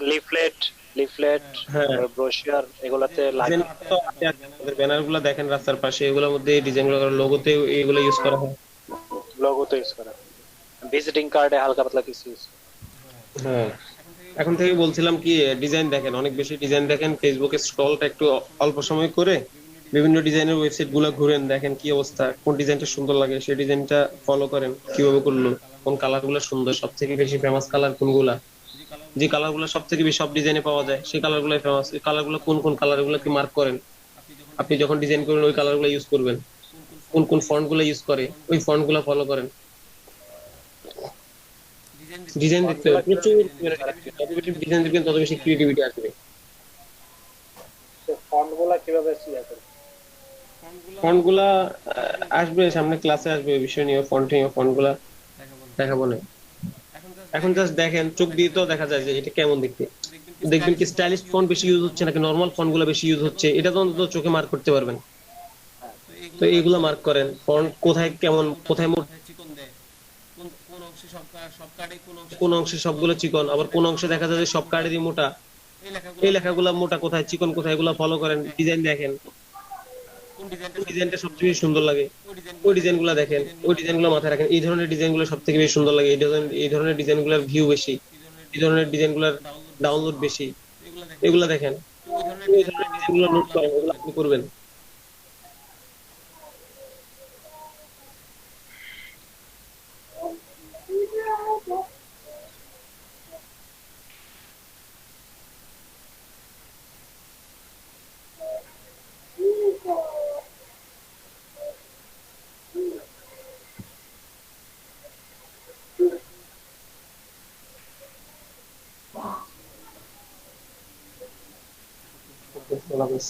লিফলেট, হ্যাঁ, ব্রোশিয়ার এগুলাতে লাগে। ডিজাইন তো আছে, আমাদের ব্যানার গুলো দেখেন রাস্তার পাশে, এগুলোর মধ্যে ডিজাইন গুলো, লোগোতে এগুলো ইউজ করা হয়। লোগো তো ইউজ করা, ভিজিটিং কার্ডে হালকা পাতলা কিছু use করা। হ্যাঁ, এখন থেকে বলছিলাম কি, ডিজাইন দেখেন, অনেক বেশি ডিজাইন দেখেন, ফেসবুকে স্ক্রলটা একটু অল্প সময় করে বিভিন্ন ডিজাইনের ওয়েবসাইট গুলো ঘুরেন, দেখেন কি অবস্থা, কোন ডিজাইনটা সুন্দর লাগে সেই ডিজাইনটা ফলো করেন, কিভাবে করলো, কোন কালার গুলো সুন্দর, সব থেকে বেশি ফেমাস কালার কোনগুলা, যে কালার গুলো সব থেকে বেশি সব ডিজাইনে পাওয়া যায় সেই কালার গুলো ফেমাস, এই কালার গুলো কোন কোন কালার গুলো কি মার্ক করেন, আপনি যখন ডিজাইন করবেন ওই কালার গুলো ইউজ করবেন, কোন কোন ফন্ট গুলো ইউজ করে ওই ফন্ট গুলো ফলো করেন। ডিজাইন দেখতে হবে প্রচুর, যত বেশি ডিজাইন দেখবেন তত বেশি ক্রিয়েটিভিটি আসবে। ফন্ট গুলা কিভাবে সিলেক্ট করব? ফন্ট গুলা আসবে সামনে, ক্লাসে আসবে এই বিষয় নিয়ে, ফন্ট গুলা দেখাবো না। এখন জাস্ট দেখেন, চোখ দিয়ে তো দেখা যায় যে এটা কেমন দেখতে, দেখবেন কি স্টাইলিশ ফন্ট বেশি ইউজ হচ্ছে নাকি নরমাল ফন্ট গুলো বেশি ইউজ হচ্ছে, এটা তো অন্তত চোখে মার্ক করতে পারবেন। তো এইগুলা মার্ক করেন, ফন্ট কোথায় কেমন, কোথায় চিকন দেয়, কোন অংশে সবগুলো চিকন, আবার কোন অংশে দেখা যায় যে সব কার্ডেরই মোটা, এই লেখাগুলা মোটা কোথায়, চিকন কোথায়, এগুলা ফলো করেন, ডিজাইন দেখেন, কোন ডিজাইনটা সবচেয়ে বেশি সুন্দর লাগে ওই ডিজাইন গুলা দেখেন, ওই ডিজাইন গুলো মাথায় রাখেন, এই ধরনের ডিজাইন গুলো সব থেকে বেশি সুন্দর লাগে, এই ধরনের ডিজাইন গুলার ভিউ বেশি, এই ধরনের ডিজাইন গুলার ডাউনলোড বেশি, এগুলা দেখেন, ওই ধরনের ডিজাইন গুলো নোট করেন, ওগুলো আপনি করবেন। আল্লাহ হাফেজ।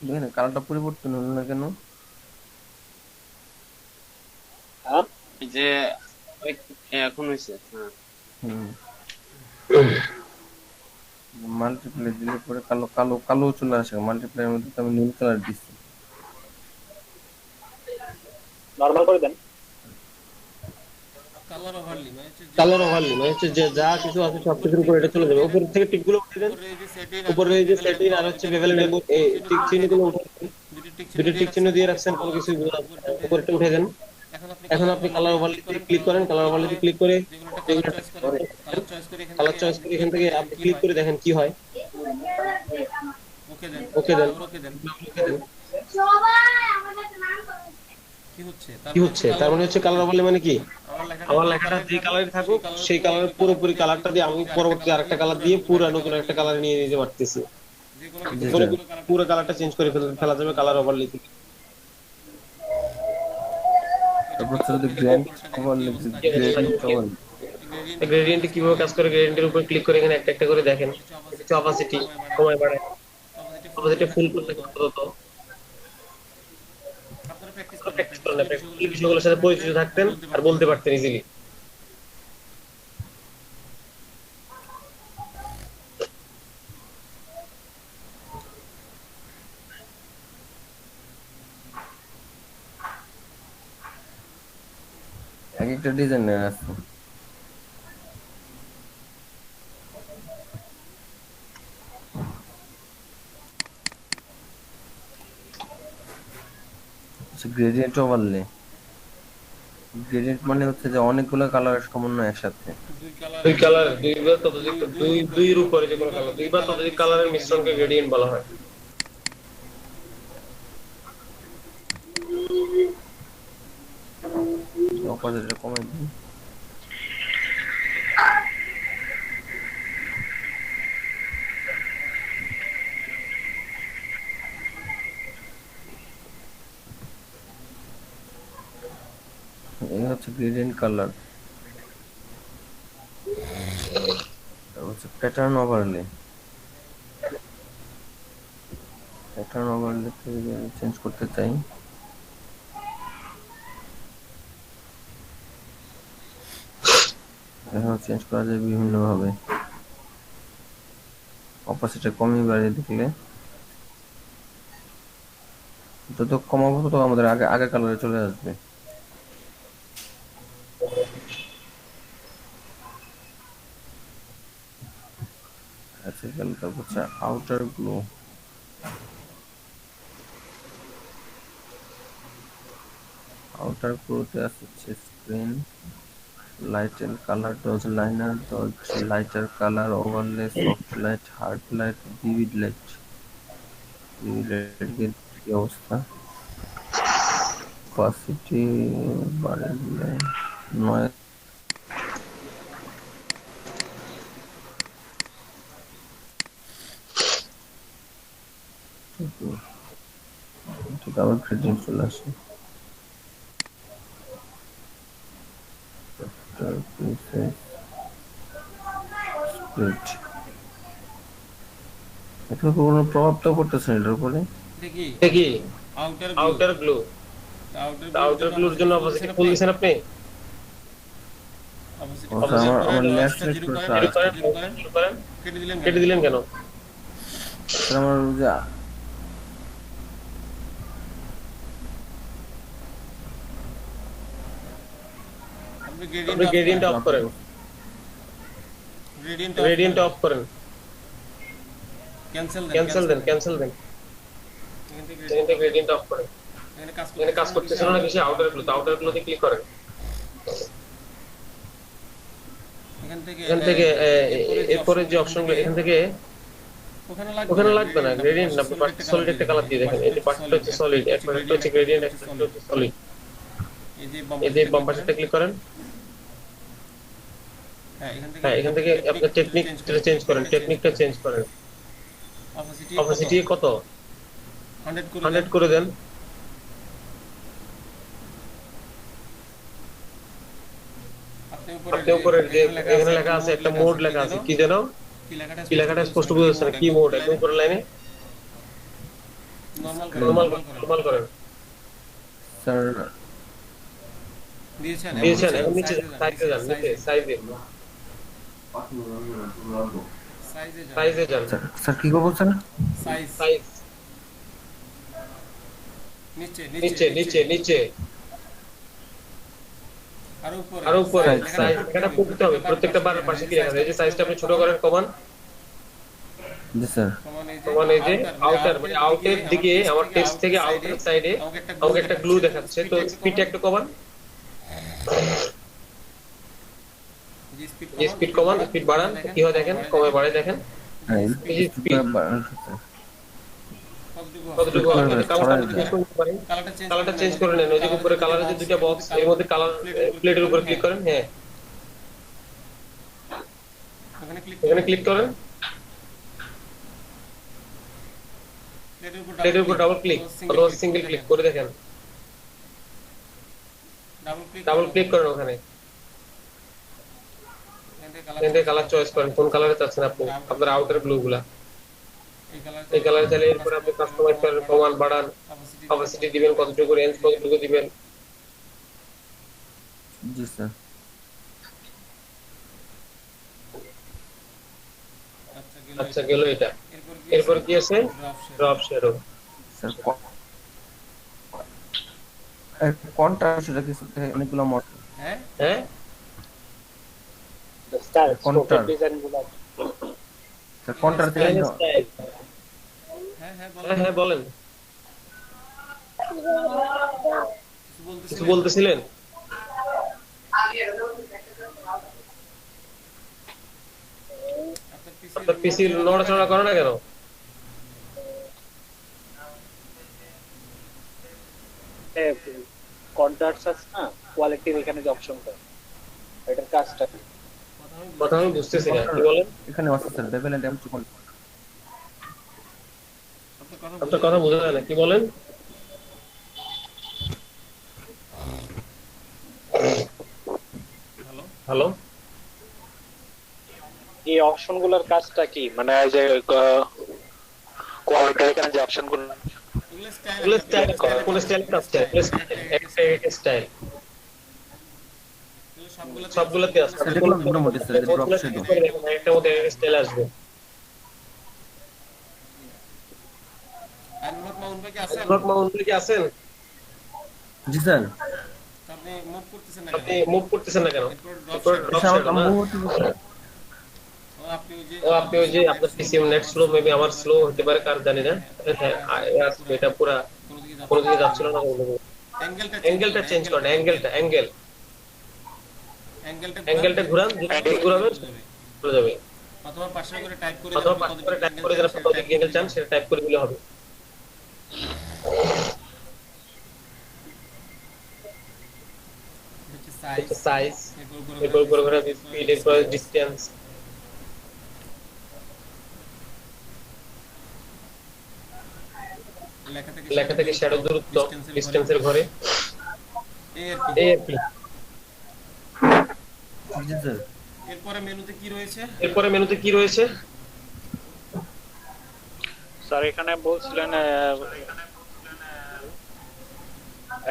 দেখেন কালারটা পরিবর্তন হলো না কেন? এই যে এখন হয়েছে, হ্যাঁ। হুম, মাল্টিপ্লাই দিলে পরে কালো কালো কালো চলে আসে, মাল্টিপ্লাইয়ের মধ্যে তো আমি নীল কালার দিচ্ছি। নরমাল করে দেন। কালার ওভারলি মানে হচ্ছে যে যা কিছু আছে সব কিছুর উপর এটা চলে যাবে, উপর থেকে টিক গুলো উঠে দেন, উপরে এই যে সেটিং আর হচ্ছে বেভেল নেব, এই টিক চিহ্ন গুলো উঠে দেন, দুটো টিক চিহ্ন দিয়ে রাখছেন, কোনো কিছু উপরটা উঠে দেন। এখন আপনি কালার ওভারলিতে ক্লিক করেন, কালার ওভারলিতে ক্লিক করে কালার চয়েস করে এখান থেকে আপনি ক্লিক করে দেখেন কি হয়, ওকে দেন, ওকে দেন। কি হচ্ছে তার মানে হচ্ছে কালার ওভারলি মানে কি, আমার লেখাটা যে কালারে থাকুক সেই কালারের পুরোপুরি কালারটা দিয়ে আমি পরবর্তী আরেকটা কালার দিয়ে পুরো নতুন একটা কালার নিয়ে নিতে পারতেছি, জি কোনো স্যার। পুরো কালারটা চেঞ্জ করে ফেলা যাবে কালার ওভারলি থেকে। তারপর হচ্ছে যদি grand overlay, gradient overlay, gradient কিভাবে কাজ করে, গ্রেডিয়েন্টের উপর ক্লিক করে এখানে একটা একটা করে দেখেন, কিছু অপাসিটি কমায় বাড়ায়, অপাসিটি ফুল করতে আপাতত প্র্যাকটিস করেন, প্র্যাকটিস বিষয়গুলোর সাথে পরিচিত থাকতেন আর বলতে পারতেন ইজিলি। এক একটা ডিজাইনের আছে। গ্রেডিয়েন্ট ওভারলে, গ্রেডিয়েন্ট মানে হচ্ছে যে অনেকগুলো কালারের সমন্বয় একসাথে। দুই কালার, দুইবার ততোধিক, দুইয়ের উপরে যে কোনো কালার, দুইবার ততোধিক কালারের মিশ্রণকে গ্রেডিয়েন্ট বলা হয়। অপোজিটে কমাই দিই। এই হচ্ছে গ্রেডিয়েন্ট কালার, হচ্ছে pattern overlay. Pattern overlay change করতে চাই। এখানে চেঞ্জ করা যায় বিভিন্ন ভাবে, অপাসিটি কমিয়ে বাড়িয়ে দেখলে যত কমাবো তত আমাদের আগে আগে কালারে চলে আসবে। আচ্ছা তারপর হচ্ছে আউটার গ্লো। আউটার গ্লোতে আছে screen light and colour, dodge liner, dodge lighter colour, overlay, soft light, hard light, vivid light. Vivid লাইটের কি অবস্থা? অপাসিটি বাড়িয়ে দিলে নয়েজ, আবার গ্রেডিয়েন্ট চলে আসে। স্প্লিট এটা কোনো প্রভাব তো করতেছে না এটার উপরে। এটা কি আউটার গ্লো? আউটার গ্লোর জন্য অপোজিট ফুল দিবেন আপনি? আমার লেফট সাইড করেন, কেটে দিলেন কেন? আমার যে আপনি গ্রেডিয়েন্ট অফ করেন, গ্রেডিয়েন্ট অফ করেন, ক্যান্সেল দেন, ক্যান্সেল দেন, এখান থেকে গ্রেডিয়েন্ট অফ করেন। এখানে কাজ করতেছিল না কিছু আউটার গ্লো, আউটার গ্লোতে ক্লিক করেন। এখান থেকে এরপরে যে অপশনগুলো এখান থেকে ওখানে লাগবে না গ্রেডিয়েন্ট, আপনি পার্টটা সলিড একটা কালার দিয়ে দেখেন। এই যে পার্টটা হচ্ছে সলিড, একটা হচ্ছে গ্রেডিয়েন্ট, একটা হচ্ছে সলিড। এই যে বাম পাশেটা ক্লিক করেন। হ্যাঁ এখান থেকে আপনার টেকনিকটা চেঞ্জ করেন, টেকনিকটা চেঞ্জ করেন। অপাসিটি কত? 100 করে দেন। আপনি উপরে যে এখানে লেখা আছে একটা মোড লেখা আছে, কি যেন কি লেখাটা স্পষ্ট বোঝা যাচ্ছে না, কি মোড? একদম উপরের লাইনে নরমাল করেন। স্যার দিয়েছেন, এখন নিচে সাইজে যান, নিচে সাইজে যান। স্যার কি করবো স্যার? সাইজ নিচে নিচে নিচে আর উপরে সাইজ এখানে পড়তে হবে। প্রত্যেকটা বারের পাশে কি লেখা আছে? এই যে সাইজটা আপনি ছোট করেন কমান। জি স্যার। কমান এই যে আউটার মানে আউটের দিকে আমার টেক্সট থেকে আউটার সাইডে আমাকে একটা গ্লু দেখাচ্ছে, তো স্পিডটা একটু কমান। যে স্পিড কমান, স্পিড বাড়ান, কি হয় দেখেন, কমে বাড়ে দেখেন। এই যে স্পিড কতটুকু আপনি কালারটা চেঞ্জ করতে পারেন, কালারটা চেঞ্জ করে নেন। ওই যে উপরে কালারের যে দুইটা বক্স, এর মধ্যে কালার প্লেটের উপর ক্লিক করেন। হ্যাঁ এখানে ক্লিক করেন, প্লেটের উপর ডাবল ক্লিক অথবা সিঙ্গেল ক্লিক করে দেখেন। ডাবল ক্লিক করেন ওখানে, এখান থেকে কালার চয়েস করেন, কোন কালারে চাচ্ছেন আপনি আপনার আউটার গ্লু গুলা। এই কালারে চাইলে এরপরে আপনি কাস্টমাইজ করেন, কমান বাড়ান, অপাসিটি দিবেন কতটুকু, রেঞ্জ কতটুকু দিবেন। জি স্যার। আচ্ছা গেল এটা। এরপর কি আছে? Drop shadow. স্যার কোনটা সেটা কি অনেকগুলো মড? হ্যাঁ স্টার কোনটা? ডিজাইনগুলো স্যার কোনটার থেকে হ্যাঁ বলেন, কিছু বলতেছিলেন? আপনার পিসি নড়াচড়া করে না কেন? কন্ট্রাক্টস আছে না, কোয়ালিটির এখানে যে অপশনটা, এটার কাজটা কি? কথা আমি বুঝতেছি না, কি বলেন? এখানে আছে স্যার বেভেল এন্ড এম2 আপনার কথা বোঝা যায় না, কি বলেন? হ্যালো, এই অপশন গুলোর কাজটা কি, মানে এই যে কোয়ালিটি এখানে যে অপশন গুলো এগুলো স্টাইল, কোন স্টাইল আছে, একটা স্টাইল সবগুলোতে আছে। স্যার দেখলাম মোটামুটি স্যার ড্রপ শেডো। একটা মধ্যে স্টাইল আসবে। ব্লক মাউন্ট কি আছেন? জি স্যার। আপনি মুভ করতেছেন না কেন? এরপর ড্রপ স্যার শ্যাডো আমার না? মুহূর্তে ও আপনি ওই যে আপনার পিসি নেট স্লো, মেবি আমার স্লো হতে পারে, কার জানি না। এটা পুরা কোনো দিকে যাচ্ছিল না। অ্যাঙ্গেলটা চেঞ্জ করেন, অ্যাঙ্গেলটা ঘুরান, যেটা ঘুরাবেন চলে যাবে। অথবা পাশে করে টাইপ করে যারা কত অ্যাঙ্গেল চান সেটা টাইপ করে দিলে হবে। সাইজ, এরপর উপরে ঘোরা স্পিড, এরপর ডিসটেন্স। লেখা থেকে শ্যাডো দূরত্ব, ডিসটেন্সের ঘরে, এই আর কি। জি স্যার। এরপরে মেনুতে কি রয়েছে? স্যার এখানে বলছিলেন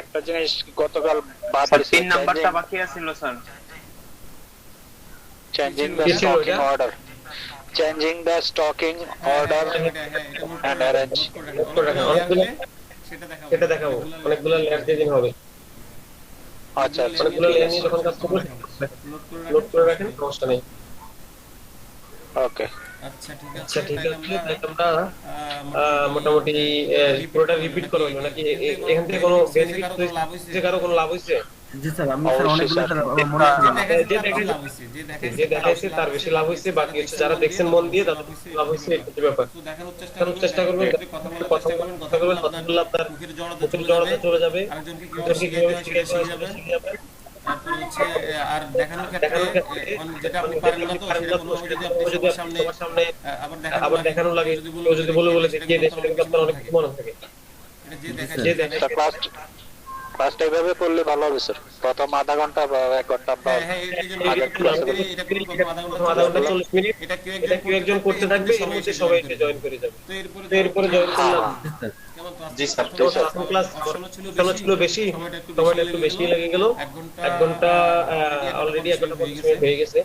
একটা জিনিস গতকাল বাদ স্যার দিয়েছি, 3 নাম্বারটা বাকি আছিল স্যার। চেঞ্জিং দ্য কি ছিল স্টকিং এটা? Order, changing the stacking order and arrange. সেটা দেখাবো, অনেকগুলো লেয়ার দিয়ে দিন হবে। আচ্ছা আচ্ছা অনেকগুলো ঠিক লেয়ার আছে, নিয়ে যখন কাজ করবেন লোড করে রাখেন, সমস্যা নেই। ওকে। আচ্ছা ঠিক আছে, তাহলে আমরা মোটামুটি পুরোটা রিপিট করবো নাকি? এখান থেকে কোনো বেনিফিট হয়েছে, কারো কোনো লাভ হয়েছে? জি স্যার আমি স্যার অবশ্যই অনেকগুলো স্যার। স্যার আমার মনে ছিল না। যে দেখাইছে তার বেশি লাভ হয়েছে, বাকি হচ্ছে যারা দেখছেন মন দিয়ে তাদের লাভ হয়েছে, এটা হচ্ছে ব্যাপার। দেখানোর চেষ্টা করবেন, কথা বলবেন, কথা বললে আপনার মুখের জড়তা চলে যাবে, একজনকে কিভাবে শিখাইতে হয় সেটা শিখে যাবেন। তারপর হচ্ছে আর দেখানোর দেখানোর ক্ষেত্রে ক্ষেত্রে যেটা আপনি পারেন না তো সেটা কোনোভাবে যদি আপনি সবার সামনে আবার দেখানো লাগে, কেউ যদি বলে দেখিয়ে দেয়, সেটা কিন্তু আপনার অনেক কিছু মনে থাকে। যে দেখায় স্যার ক্লাসটা এইভাবে করলে ভালো হবে স্যার, প্রথম আধা ঘন্টা বা 1 ঘন্টা আমরা আগের ক্লাসে বলি। প্রথম আধা ঘন্টা 40 মিনিট এটা কেউ একজন করতে থাকবে, এর মধ্যে সবাই এসে জয়েন করে যাবে। তো এরপরে জয়েন করলাম। জি স্যার। জি স্যার। প্রথম ক্লাস ছিল বেশি, সময়টা একটু বেশি লেগে গেল। 1 ঘন্টা অলরেডি 1 ঘন্টা 25 মিনিট হয়ে গেছে।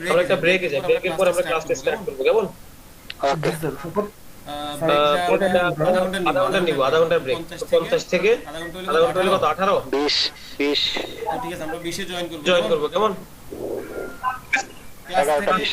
আমরা একটা ব্রেকে যাই, ব্রেকের পর আমরা ক্লাসটা স্টার্ট করব, কেমন? জি স্যার। আধা ঘন্টা নিব, আধা ঘন্টার ব্রেক। 50 থেকে আধা ঘন্টা হলে কত? 18 20 ঠিক আছে, আমরা 20 এ জয়েন করব, জয়েন করব, কেমন? 11টা 20